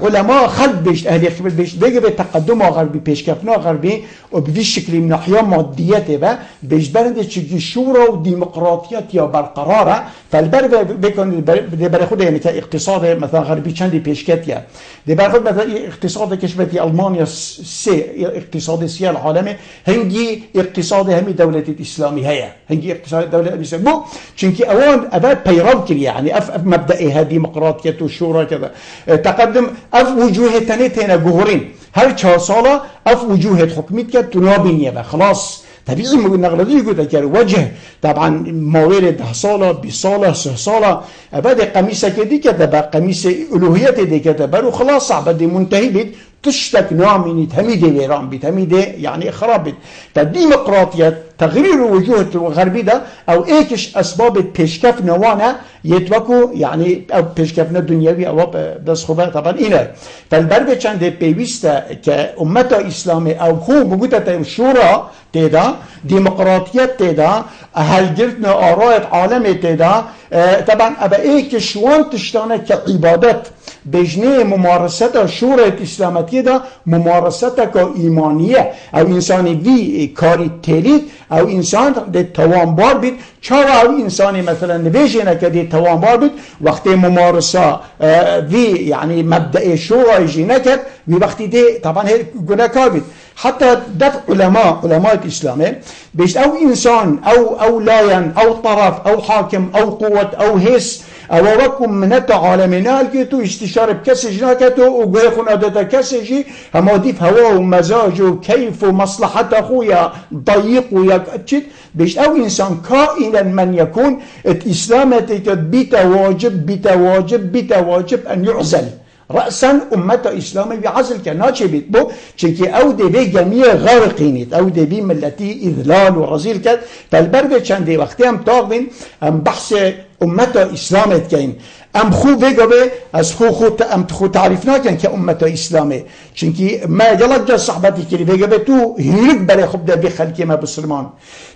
Speaker 2: علماء خلق بيش أهل خبر بيش بيجي بتقدم غربي بيشكفنا غربي وبديش شكل من ناحية مادية بيش برد تشجي الشورى والديمقراطية يا برقرارة فالبر بيكون برخود يعني كاقتصاد مثلا غربي چندی پیشکتیه دی برخود مثلا اقتصاد کشوری آلمانیا سه اقتصاد سیال العالمه هنگی اقتصاد همی دولت اسلامی هيا هنگی اقتصاد دولت اسلامی بو چونکی اوان ابا پیرام کری يعني اف مبدأ ديمقراطية والشورى كذا تقدم اف وجوه تنتين جوهرين هر 4 ساله اف وجوه حكميت تنابينيه خلاص طبيعي نغلطي يقول لك وجه طبعا موارد 10 ساله 20 ساله 6 ساله ابدا قميصه كدي كده قميص الوهيه دي كده برو خلاص عبد منتهي بيت تشتك نوع تميدي ويران بتميدي يعني خراب بيت فالديمقراطيه تغيير وجوه الغربي ده او ايكش اسباب بيشكف نوانا يتوكو يعني او بيشكفنا دنيوي او بس خوبه طبعا إنه فالبربه چند بيوسته كأمتا اسلامي او خو بقوته الشورى تدا ديمقراطية تدا هلجرتنا آراء عالم تدا طبعا ابا ايكش وان تشتانه كعبادت بجنه ممارسة شورى اسلامتية دا ممارسة كإيمانية او انساني في كاري تليد او انسان ده توانبار بید چرا او انسانی مثلا نویجه نکده توانبار بید وقتی ممارسه وی يعني مبدأ شورى يجي نكد وقتی ده طبعا گناهکار بید حتى دفع علماء الإسلام بيش او انسان او لاين او طرف او حاكم او قوة او هس او وكم من عالمنا الكتو استشاره بكسج ناكتو وقيخون أدتا كسجي هما ديف هوا ومزاج وكيف ومصلحة أخويا ضيق ويكتشت بيش او انسان كائنا من يكون الإسلامتك بتواجب ان يعزل رأسا أمة إسلامي بعزل كناتش بيتبو چونكي أو دي بي جميع غارقينيت أو دي بي ملتي إذلال ورزيل كد فالبربة چند دي وقتي هم تاغبين هم بحث أمة إسلامي كين ام خو بيقبه از خو تعريفنا كان كأمة إسلامي چونكي ما يلقى صحبتي كلي بيقبه تو هيرك بري خب ده بخلقه ما بسلمان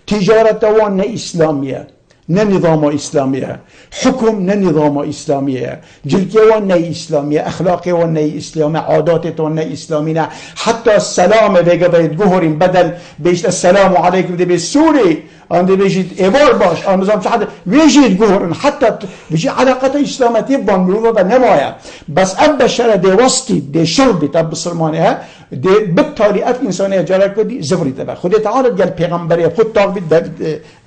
Speaker 2: تجارة وان إسلامية نه نظام اسلامیه، حکم نه نظام اسلامیه، جلکه و نه اسلامیه، اخلاقی و نه اسلامیه، عادات و نه اسلامی نه. حتی السلام وگه باید گوهرین بدل بیشت السلام علیکم ده به سوری آن ده بیشت ایوار باش آن نظام شهد ویجید گوهرین حتی بیشت علاقات اسلامتی بانگلو و نمایه. بس اب بشره ده وسطی ده شربت اب بسرمانه ده بالتالي اف انسانيه جالك بدي زفري تبع خدي تعالى قال پیغمبر خود تاغبت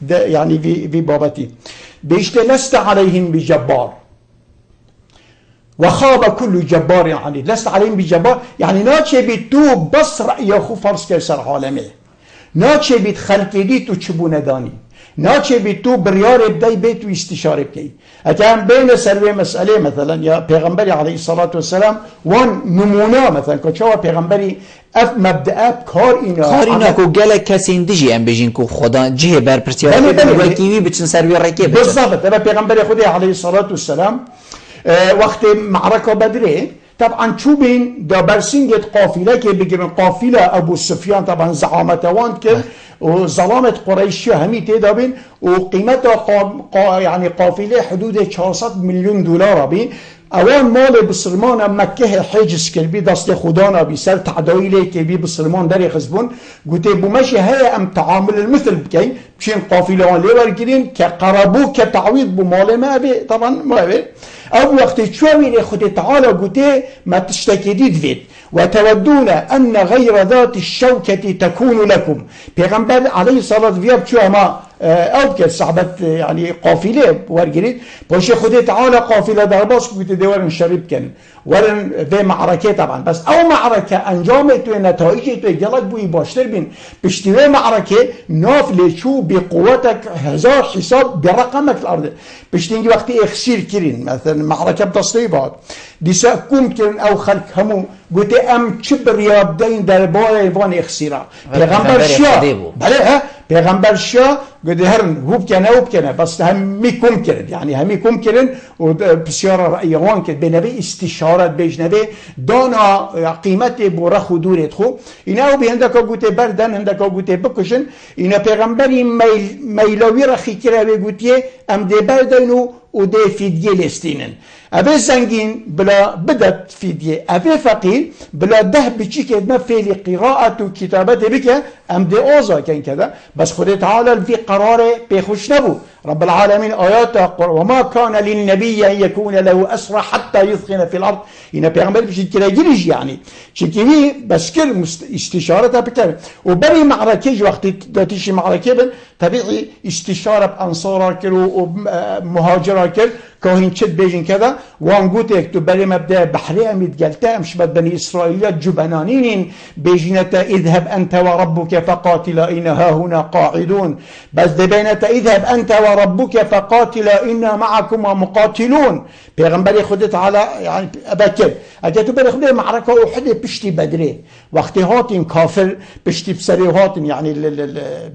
Speaker 2: يعني في بابتي بيشت لست عليهم بجبار وخاب كل جبار عليه. لست عليهم بجبار يعني ناچه بتو بس رأي خو فرض كسر عالمي، ناچه بت خلقي دي تو چبونه داني، ناچه بتو بريار بداي بيت استشاره بكي. اتهم بين سروي مسألة مثلا يا پیغمبر عليه الصلاة والسلام وان نمونه مثلا كشوا پیغمبري اف مبدأ کار اینا
Speaker 1: کو گله کسی اندیجی ام بجین کو خدا جه بر پرتیار وکیوی بچن سروی رکیه
Speaker 2: بالضبط. انا پیغمبر خدا عليه الصلاة والسلام وقت معركة بدره طبعا چوبين دا برسنجة قافلة كي بيجرن قافلة ابو سفيان طبعا زعامته وان كل وظلامة قريش همي تدابين وقيمتها يعني قافلة حدود 400 مليون دولار بين اوان مال بسلمان مكه حجز كلبي دست خدانا بسر تعدايله كلبي بسلمان داري خزبون قلت بمشي هي ام تعامل المثل بكي بشين قافله اللي ورقين كقربو كتعويض بمال ما بي طبعا ما بي او وقت شوي خد تعالى قلت ما تشتكي فيت وتودون ان غير ذات الشوكة تكون لكم. پیغمبر عليه الصلاة والسلام شو ما او که صحبت يعني قافله ورگرید باشه خود تعالى قافله در باز قلت دورن شريب كن ورن في معركه طبعا بس او معركه انجام تو نتائج تو جلد بوي باشتر بين بشتوي معركه نافله شو بقوتك هزار حساب برقمك الارض بشتنجي وقت اخسير كرين مثلا معركه بدستي بعد ديسا كوم كرين او خلق همو قلت ام چبر يابدين در بار وان اخسيرا پیغمبر شا بله ها پیغمبر شا قد هرن هوب كنا بس هم ميكم كرد يعني هم ميكم كرن وبسيارة رأيوان كد بنبي استشارة بيجنبي دانا قيمته بورا خدورت خو إنا بهندك قوت بردن هندك قوت بكشن إنا پیغمبري ميلاوي رخي كرا بيقوتيه ام دي بردنو ودي فيدية لستينن أبي زنجين بلا بدت فيدية أبي فقير بلا ده بيجي كده في قراءة وكتابة بك أم دي أوزا كان كذا بس خد تعالى في قراره بيخش نبو رب العالمين آيات وما كان للنبي أن يكون له أسرى حتى يثخن في الأرض إن بيعمل بشي كده جريج يعني شكلي بس كل استشارة بكره وبري معركة وقت تيجي معركة طبيعي استشارة بأنصار كلو ومهاجرة كل كاهين شد بيجن كذا وانقوتك تبري مبدأ بحرية متقلتا مش بد بني إسرائيليات جبنانين بيجنتا اذهب أنت وربك فقاتلا إن ها هنا قاعدون بس دبينتا اذهب أنت وربك فقاتلا إنا معكما مقاتلون پیغمبر خودت على يعني أبكر أجت بري خودت معركة وحدة بشتي بدري وقت هاتين كافر بشتي بسري هاتين يعني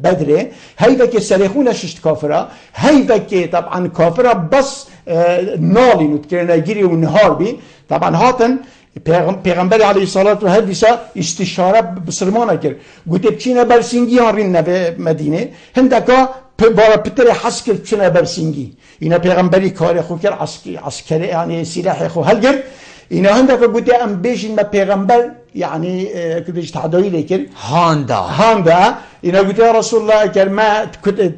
Speaker 2: بدري هيدا كسريخونا ششت كافرة هيدا كي طبعا كافرة بس نالي نتكلم جري ونهار بي طبعا هاتن پیغمبر علیه الصلاة و هدیسا استشاره بسرمانه کرد گوته بچینه برسینگی هارین به مدینه هندکا بارا پتر حس کرد بچینه برسینگی اینا پیغمبری کار خو کرد عسکری يعني سلاح خو هل کرد اینا هندکا گوته ام بیشین ما پیغمبر يعني كدش تعديل كر هاندا اینا گوته یا رسول الله كر ما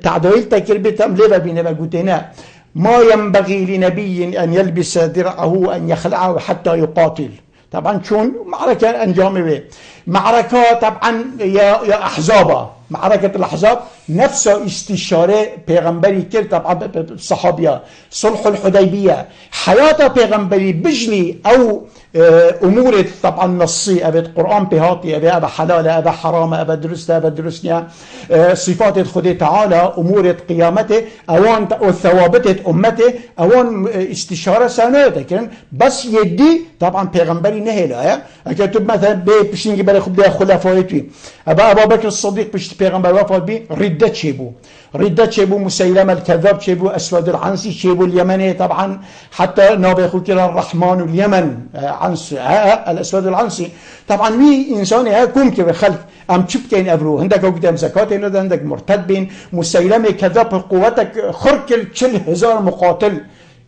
Speaker 2: تعديل تكر بتم لبا بينا قوتنا ما ينبغي لنبي أن يلبس درعه أن يخلعه حتى يقاتل طبعا شون معركة أنجامي معركة طبعا يا أحزابها معركة الأحزاب نفسها استشارة پیغمبري كر طبعا الصحابية صلح الحديبية حياة پیغمبري بجلي أو أمور طبعا نصي أبد قرآن بهاتي أبا حلال أبا حرام أبا درست أبا درسنيا صفات خدي تعالى أمور قيامته أوان وثوابت أمته أوان استشارة سنة لكن بس يدي طبعا پیغمبري نهلا أكتب مثلا بشينجي بالي خلفائي أبا بكر الصديق بشت پیغمبر وفات بی ردت چه بو ردت چه بو مسیلمه الكذاب چه بو اسود العنسی چه بو اليمني طبعا حتى نابي خو كلا الرحمن اليمن عنس الاسود العنسي طبعا وي انسان ها كم كي خلق ام تشوف كاين ابرو عندك قدام زكاه عندك مرتد بين مسيلمه كذاب قوتك خرك 40,000 مقاتل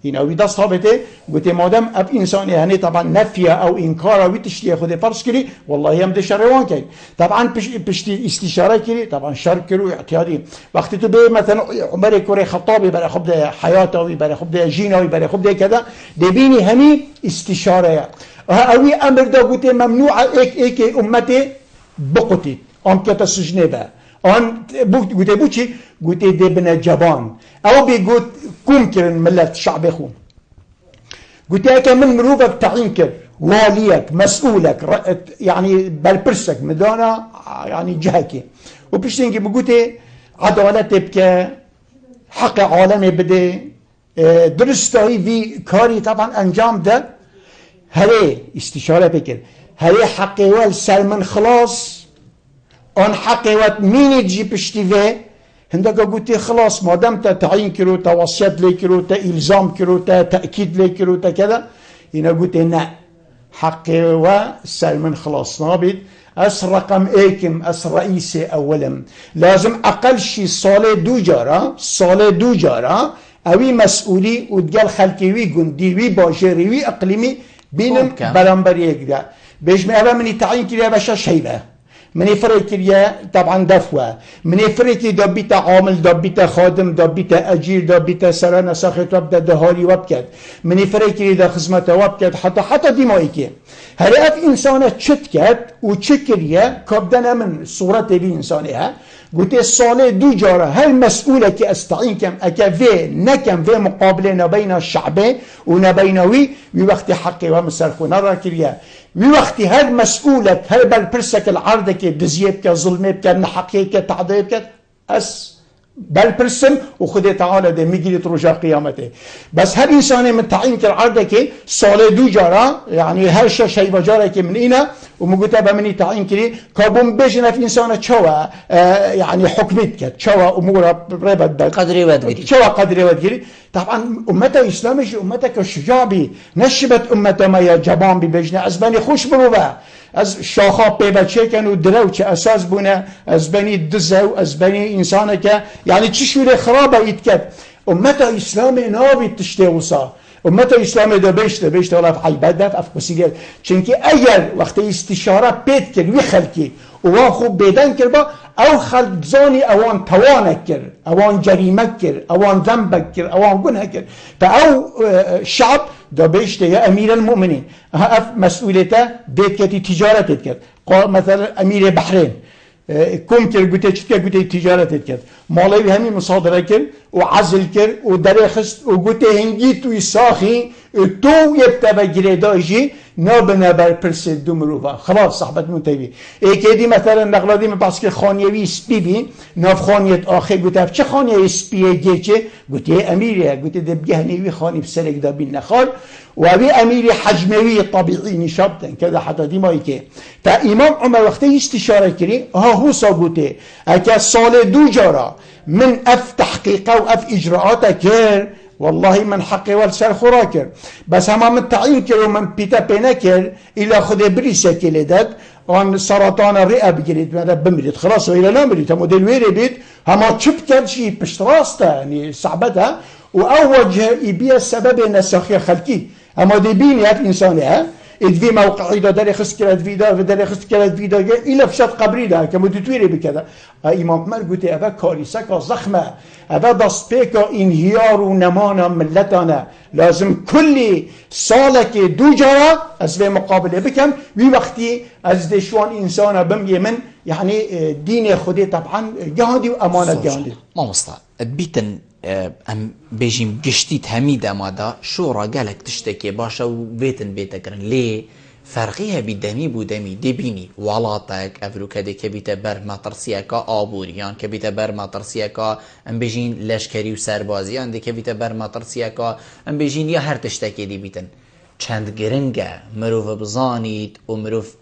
Speaker 2: هنا ويدا صابته قلت مادام اب انسان يعني طبعا نفي او انكار او تشتي خود فرض كري والله يم شروان كاين طبعا بشتي استشاره كري طبعا شر كرو اعتيادي وقت تو به مثلا عمر كوري خطابي برا خبد حياته برا خبد جينه برا خبد كذا دبيني همي استشاره اوي امر دا قلت ممنوع ايك امتي بقتي ام كتسجنه با آن گوته بو چی؟ گوته دبن جبان او بيقول كوم كرن ملت شعب خو گوته اكا من مروفك تعين كر واليك مسؤولك يعني بالبرسك مدانا يعني جهكي وبشتنكي بقوته عدالت بك حق عالمي بده درستهي في كاري طبعا انجام ده هلي استشارة بكر هلي حقي والسلمن خلاص آن حقیقت مینی جی پشتیوه هندگا گوتی خلاص مادام تا تعیین کرو تا وصیت لی کرو تا الزام کرو تا تأکید لی کرو تا کده اینا گوتی نه حقی و سلمن خلاص نابید اس رقم ایکم اس رئیس اولم لازم اقل شی سال دو جارا اوی مسئولی و دگل خلقی وی گندی وی باجری وی اقلیمی بینم برانبر یک ده بیشمی اوه منی تعیین کریه بشه شیبه من فريق طبعا دفوة من فريق دبيتا عامل دبيتا خادم دبيتا أجير دبيتا سرانة ساخت وابدا دهالي وابكد من فريق دا خزمته وابكد حتى ديمايكي هرأت إنسانة تشتكت وتشكرية كابدنا من صورة بي إنسانها قلت الصالة دو جارة هل مسؤولة كي استعين كم أكا في نكم في مقابلة بين الشعب ونبينوي ووقت حقي ومسرخونا راكريا ووقت هل مسؤولة هل بالبرسك العرض كي دزيبك ظلمك نحقيك تعذيبك بالبرسم وخذ تعالى ده ميجي رجع قيامته بس هل إنسان من تعين كالعرض كي صالة دو جارة يعني هل شيء بجارة كي من إنا ومقتبة مني تعين كري كابون بيجنا في إنسان شوا يعني حكمتك شوا أمور ربط
Speaker 1: قدري ودري
Speaker 2: شوا قدري ودري طبعا أمته إسلامي أمتك الشجابي نشبت أمته ما يجبان ببيجنا أزباني خوش بروبا از شاخا پیبچه کن و درو چه اساس بونه از بنی دزو از بنی انسانه که یعنی چی شوره خرابه اید کد امت اسلام نابید تشته وصا امت اسلام دا بیشت ولا في عبادت افقسیگه چونکه اگر وقت استشاره پید کرد وی خلکی و خوب بیدن کرد با او خلق زانی اوان توانک کرد اوان جریمک کرد اوان ذنبک کرد اوان گناه کرد تا او شعب دا بیشت یا امیر المؤمنین اف مسئولیته بید کتی تجارت کرد مثلا امیر بحرین كم كر قلت شتى قلت تجارة كذا مالي بهمي مصادرة كر وعزل كر ودرخست وقلت هنجيت ويساخي تو يبتبع جريداجي نابنا برپرس دومروفا خلاص صحبت منتبه كدي مثلا نقلادي من بس که خانيوي سبيبي ناف خانيت آخر قلت چه خانيه سبيه جيچه قلت اميريه قلت دبجهنيوي خاني بسرق دابين نخال وابي اميري حجموي طبيعي نشابتن كذا حتى دي مايكي تا امام عمر وقتی استشاره كري هو قلت اكا سال دو جارا من اف تحقيقه و اف اجراءاته كر والله من حقي والسر خوراكر بس هما من تعيين كر ومن بيتا بينا كر الى خد بريسة كلدت وان سرطان الرئة بجريد ماذا بمريد خلاص وإلى لا مريد هما دل ويري بيت هما تشب كر شي بشتراستا يعني صعبتها وأوجه إبيا السبب النساخية خلقي هما دي بينيات إنسانها الفي موقعي دا داري خست كرات فيدا وداري خست كرات فيدا إلا فشات قبري دا كمدتويري بكذا إمام عمر قلت أبا كارثة زخمة أبا دست بيكا انهيار ونمانا ملتانا لازم كل سالك دو جارة از في مقابلة بكم وي وقتي از دشوان إنسانا بمي من يعني دين خودي طبعا جهادي وأمانة جهادي
Speaker 1: ما مصطفى بيتن ام بيجيم قشتيت هميد امادا شورا قالك تشتكي باشا وبيتن بيتكرن ليه فرقيها بدمي بودمي دي بيني ولاتك افلو كده كبيتا بر ما ترسيكا آبوريان كبيتا بر ما ترسيكا ام بيجين لشكري و سربازيان دي كبيتا بر ما ترسيكا ام بيجين يا هر تشتكي دي بيتن چند گرنگه مروف بزانيت و مروف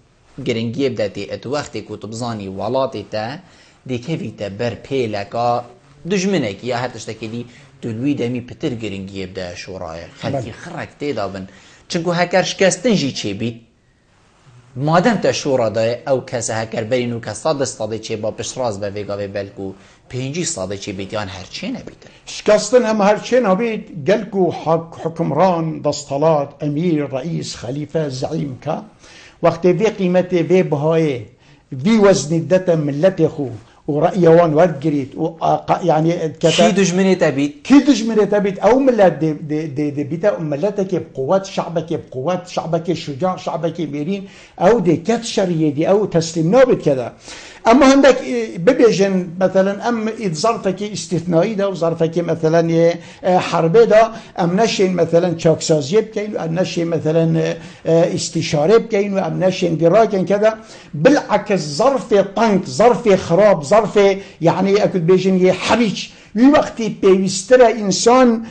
Speaker 1: گرنگي بداتي ات وقتي كو تبزاني ولاتي تا دي كيفيتا بر بيلكا دجمنك يا هر تشتكي دي دلوي دمي بتر گرنگی بده شورای خلقی خرک تیدا بن چنگو هکر شکستن جی چی بید مادم تا شورا دای او کس هکر برینو که 100 ساده چی با پشراز به ویگا و بلکو 5 ساده چی بید یان هرچی نبید
Speaker 2: شکستن هم هرچی نبید گلکو حکمران دستالات امیر رئیس خلیفه زعیم که وقتی وی قیمت وی بهای وی وزن دت ملت خو ورأيوان ورد يعني
Speaker 1: كي دجمني تبيت
Speaker 2: او ملت دي بيتا ملتك بقوات شعبك بقوات شعبك شجاع شعبك ميرين او دي كتشريه دي او تسليم نوبت كذا اما عندك ببيجن مثلا ام ظرفك استثنائي ده وظرفك مثلا حربي ده ام نشين مثلا شاكسازيه بكين ام نشين مثلا استشاره بكين ام نشين دراكن كذا بالعكس ظرف طنك ظرف خراب ظرف يعني اكد بيجن حريج في وقت بيسترى انسان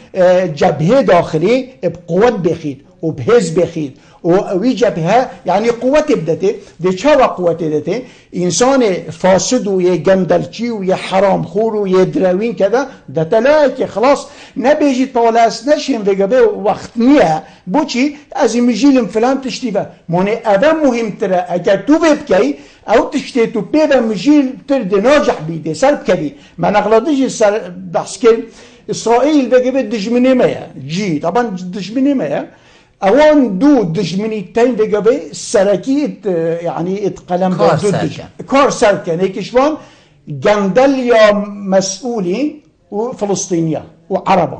Speaker 2: جبهه داخلي بقوه بخيد وبهز بخيد ويجبها يعني قوة بدته دي شوا قوة بدته إنسان فاسد ويجمدلشي ويحرام خور ويدراوين كذا ده تلاقي خلاص نبيجي طالاس نشين بجبه وقت نيها بوشي از مجيل فلان تشتيبه موني أبا مهم ترى أجا توبكي أو تشتيتو بيبا مجيل ترد ناجح بيدي سلب كبي ما نغلطيش بحث كل إسرائيل بجبه دجمني ميا جي طبعا دجمني ميا اوان دو دجمنيتين دقبي سركيت يعني اتقلم كار سركن هيك شلون جندليا مسؤولين وفلسطينيا وعربة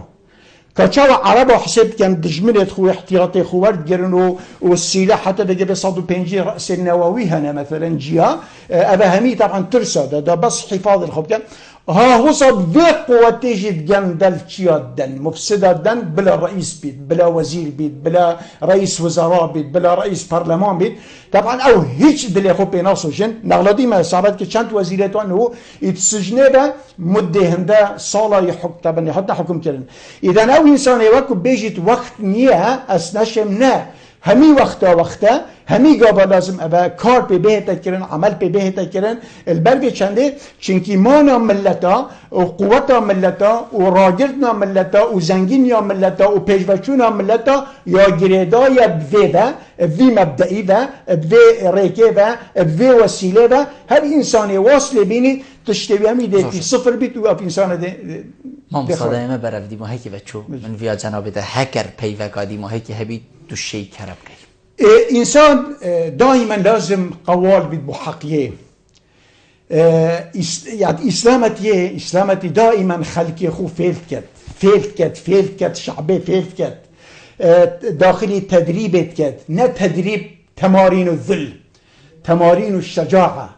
Speaker 2: كتشاو عربة حسب كان دجمنت خو احتياطي خو ورد جرنو والسلاح حتى دقبي صادو بنجي رأس النووي هنا مثلا جهة أباهمي طبعا ترسى ده بس حفاظ الخوف كان ها هو صد في قوة تيجي جندل دن مفسدة دن بلا رئيس بيت بلا وزير بيت بلا رئيس وزراء بيت بلا رئيس برلمان بيت طبعا او هيك دلي خو بيناصو جن نغلدي ما صابت كشانت وزيرته انه يتسجنه به مده هندا صالة يحكم طبعا يحط حكم كلن اذا او انسان يوكب بيجي وقت نيها اسنشمنا همي وقتا همي قابا لازم ابا كار ببهتا كرن عمل ببهتا كرن البرگه چنده چنكي مانا ملتا وقوتا ملتا وراجرتنا ملتا وزنگينيا ملتا وپيجوچونا ملتا يا گريدا يا بذيبا بذي مبدئي با بذي ريكي با بذي وسيلة با هر انساني واصل بيني تشتبه همي ديتي صفر بيت وقف انسان دي
Speaker 1: مام صدايما برف دي ما هيكي بچو من فيا جناب ده هكر پيوكا دي ما هيكي هبي تشي كرب كي
Speaker 2: إنسان دائما لازم قوال بحقيه يعني إسلامتي دائما خلقي خو فيلت كت شعبي فيلت كت داخلي تدريب كت نا تدريب تمارين الذل تمارين الشجاعة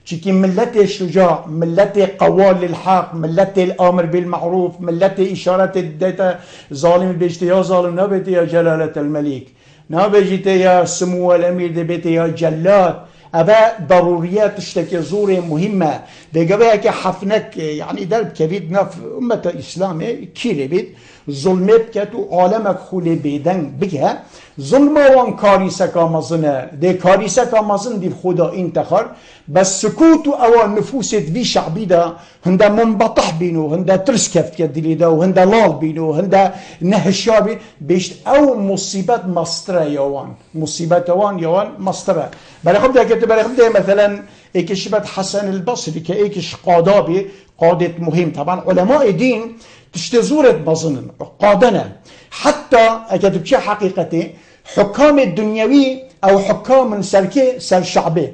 Speaker 2: چيكي ملتي الشجاع ملتي قوال للحق ملتي الامر بالمعروف ملتي اشارة الداتا ظالم بيجتي يا ظالم نبيتي يا جلالة الملك نابجيتي يا سمو الامير دبيتي يا جلاد ابا ضروريات تشتكي زوري مهمه بقباك حفنك يعني درب كبيد نف امه الاسلام كيري بيت ظلمت كتو عالمك خولي بيدن بها ظلم وان كاريسك مزنه دي كاريسك مزن دي خدا انتخار بس سكوت او نفوس في شعبي ده هندا منبطح بينو هندا ترس كفت يدلي ده وهندا لال بينو هندا نهشابي بيشت او مصيبات مصطره يوان مصيبات يوان مصطره بل خبده كتب خبده مثلا ايكش بد حسن البصري كايكش قادابي قادة مهم طبعا علماء دين تشتزورت بظنن قادنا حتى اكتب شيء حقيقتي حكام الدنيوي او حكام سلكي سر شعبي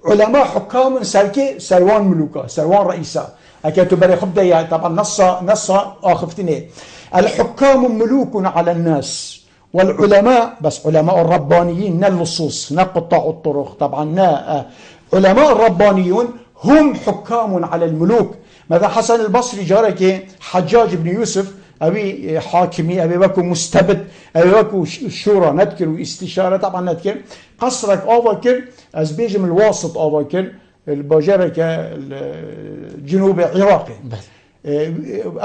Speaker 2: علماء حكام سلكي سروان ملوكا سروان رئيسا اكتب بري خبده طبعا نصا اخفتني الحكام ملوك على الناس والعلماء بس علماء الربانيين نا اللصوص نا قطاع الطرق طبعا نا علماء الربانيون هم حكام على الملوك ماذا حسن البصري جارك حجاج بن يوسف أبي حاكمي أبي وكو مستبد أبي وكو شورى نذكر واستشارة طبعا نذكر قصرك أوكر أزبيجم الواسط أوكر الباجرك الجنوب العراقي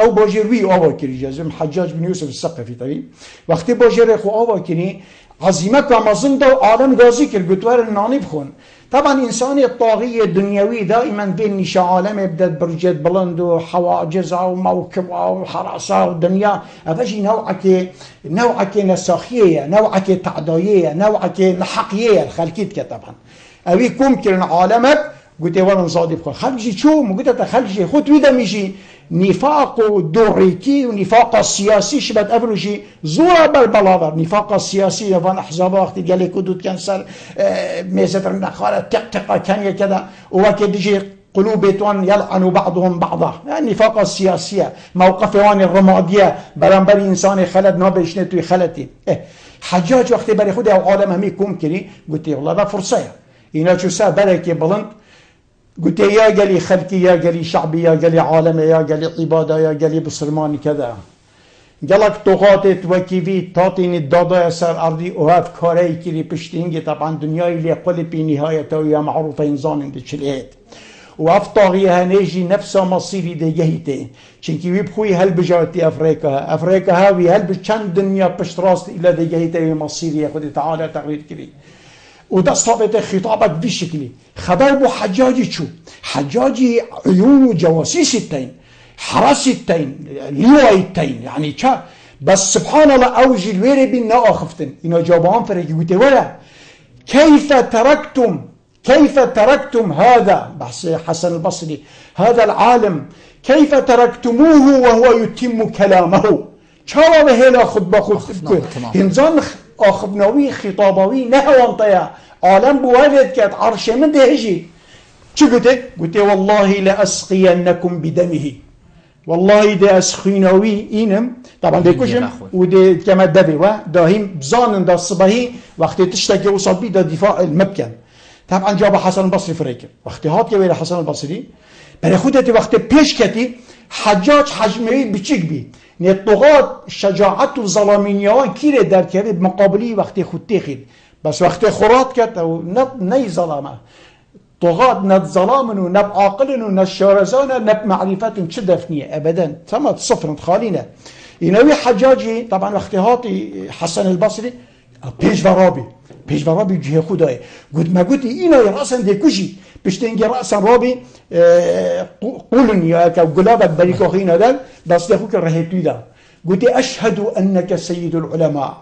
Speaker 2: او باجروي اوكر جازم حجاج بن يوسف الثقفي طبي وقت باجر خو اوكني عزيمة كامازن دا عالم غازي كر قطوار الناني بخون. طبعا إنسان الطاغية الدنيوي دائما بين نشاء عالم يبدأ برجات بلند وحواجز وموكب وحراسة والدنيا أفجي نوعك نساخية نوعك تعداية نوعك نحقية الخلقيت طبعا أبي كمكن عالمك قلت ورن صادي بخون خلجي شو قلت تخلجي خد ويدا ميجي نفاق دوريكي ونفاق السياسي شبت أبرجي زورا بالبلاضر نفاق السياسي يفان أحزاب وقت قال لي كدود كنسر ميزة النخالة تقتقة كان كذا وكد يجي قلوبتون يلعن بعضهم بعضا النفاق السياسية موقف وان الرمادية برنبر إنسان خلد نابش نتوي خلتي حجاج وقت بري خود عالم همي كوم كري قلت والله ده فرصة إنا شو سا بركي بلند قلت يا قالي خلقي يا قالي شعبي يا قالي عالمي يا قالي عبادة يا قالي بسلمان كذا قالك طغاتت وكيفي تعطيني الدادا سر أرضي وهاف كاري كيري بشتينجي طبعا دنياي اللي قل بنهايته ويا معروفة إنسان انت شليت وهاف طاغيها نيجي نفسها مصيري ديهيتي شنكي ويبخوي هل بجاتي أفريقيا هاوي هل بچند دنيا بشتراست إلى ديهيتي مصيري يا خدي تعالى تغيير كري وده صابت خطابك بشكلي خبر بو حجاجي شو حجاجي عيون وجواسيس التين حراس التين لواء التين يعني شا بس سبحان الله أوجي الويري بنا أخفتن إنه جوابان فريقي قلت ولا كيف تركتم هذا بحث حسن البصري هذا العالم كيف تركتموه وهو يتم كلامه شاوا بهلا خطبة خطبة هنزان آخبناوي خطاباوي نهوان طيا عالم بوالد كات عرش من دهجي شو قلت والله لأسقينكم بدمه والله ده أسخيناوي إنم طبعا ده كشم وده كما دبي داهم بزانن ده الصباحي وقت تشتكي وصل بي ده دفاع المبكن طبعا جاب حسن البصري فريق وقت هات يا حسن البصري برخودتي وقت بيش كتي حجاج حجمي بچيك بي نطغات شجاعت و ظلامینیان کیره در کرده مقابلی وقتی خود تخید بس وقتی خورات کرد و نی ظلامه طغات ند ظلامن و نب عاقلن و نب شارزان نب معرفتن چه دفنیه ابدا تمام صفر خالینه اینوی حجاجی طبعا وقتی هاتی حسن البصری پیش ورابی جه خدای قلت اینو راسن دیکوشی بشتنجي رأسا رابي قولن يا كقلابك بريكو خينا دال بس ياخوك الرهيتوي دا قلت أشهد أنك سيد العلماء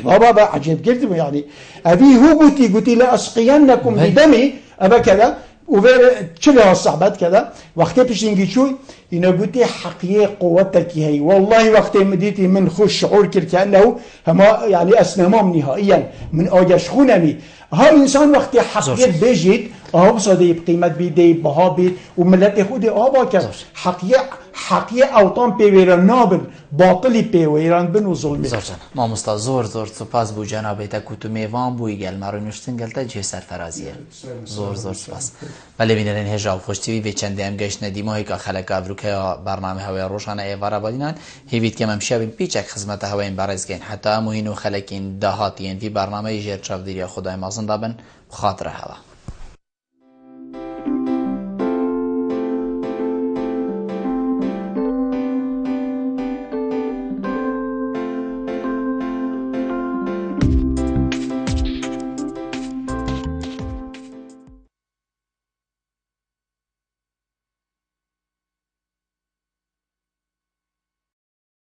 Speaker 2: بابا عجيب قلت يعني أبي هو قلت لا أسقينكم بدمي أبا كذا وشبه الصحبات كذا وقت بشتنجي شوي إنه قلت حقيقة قوتك هي والله وقت مديتي من خوش شعور كأنه هما يعني أسنامهم نهائيا من آجش خونمي ها إنسان وقت حقيقة بيجيت بصدي بقيمة بيدي بها بيت وملت خودي باكر حقيقة أوطان بيويران نابل باطلي بيويران بنو ظلمي
Speaker 1: ما مستا زور سپاس بو جنابیتا کتو میوان بوی گل مرو نوشتن گلتا جه سرفرازیه زور سپاس بله بینرین هجاب خوشتیوی به چنده هم گشت ندیمه هایی که خلق افروکه برنامه هوای روشانه ایوارا بادینان هیوید که ممشیه بیچک خدمت هواین برزگین حتی اموهین و خلقین دهاتین وی برنامه جیر چاودیری خدای مازن دابن بخاطر هوا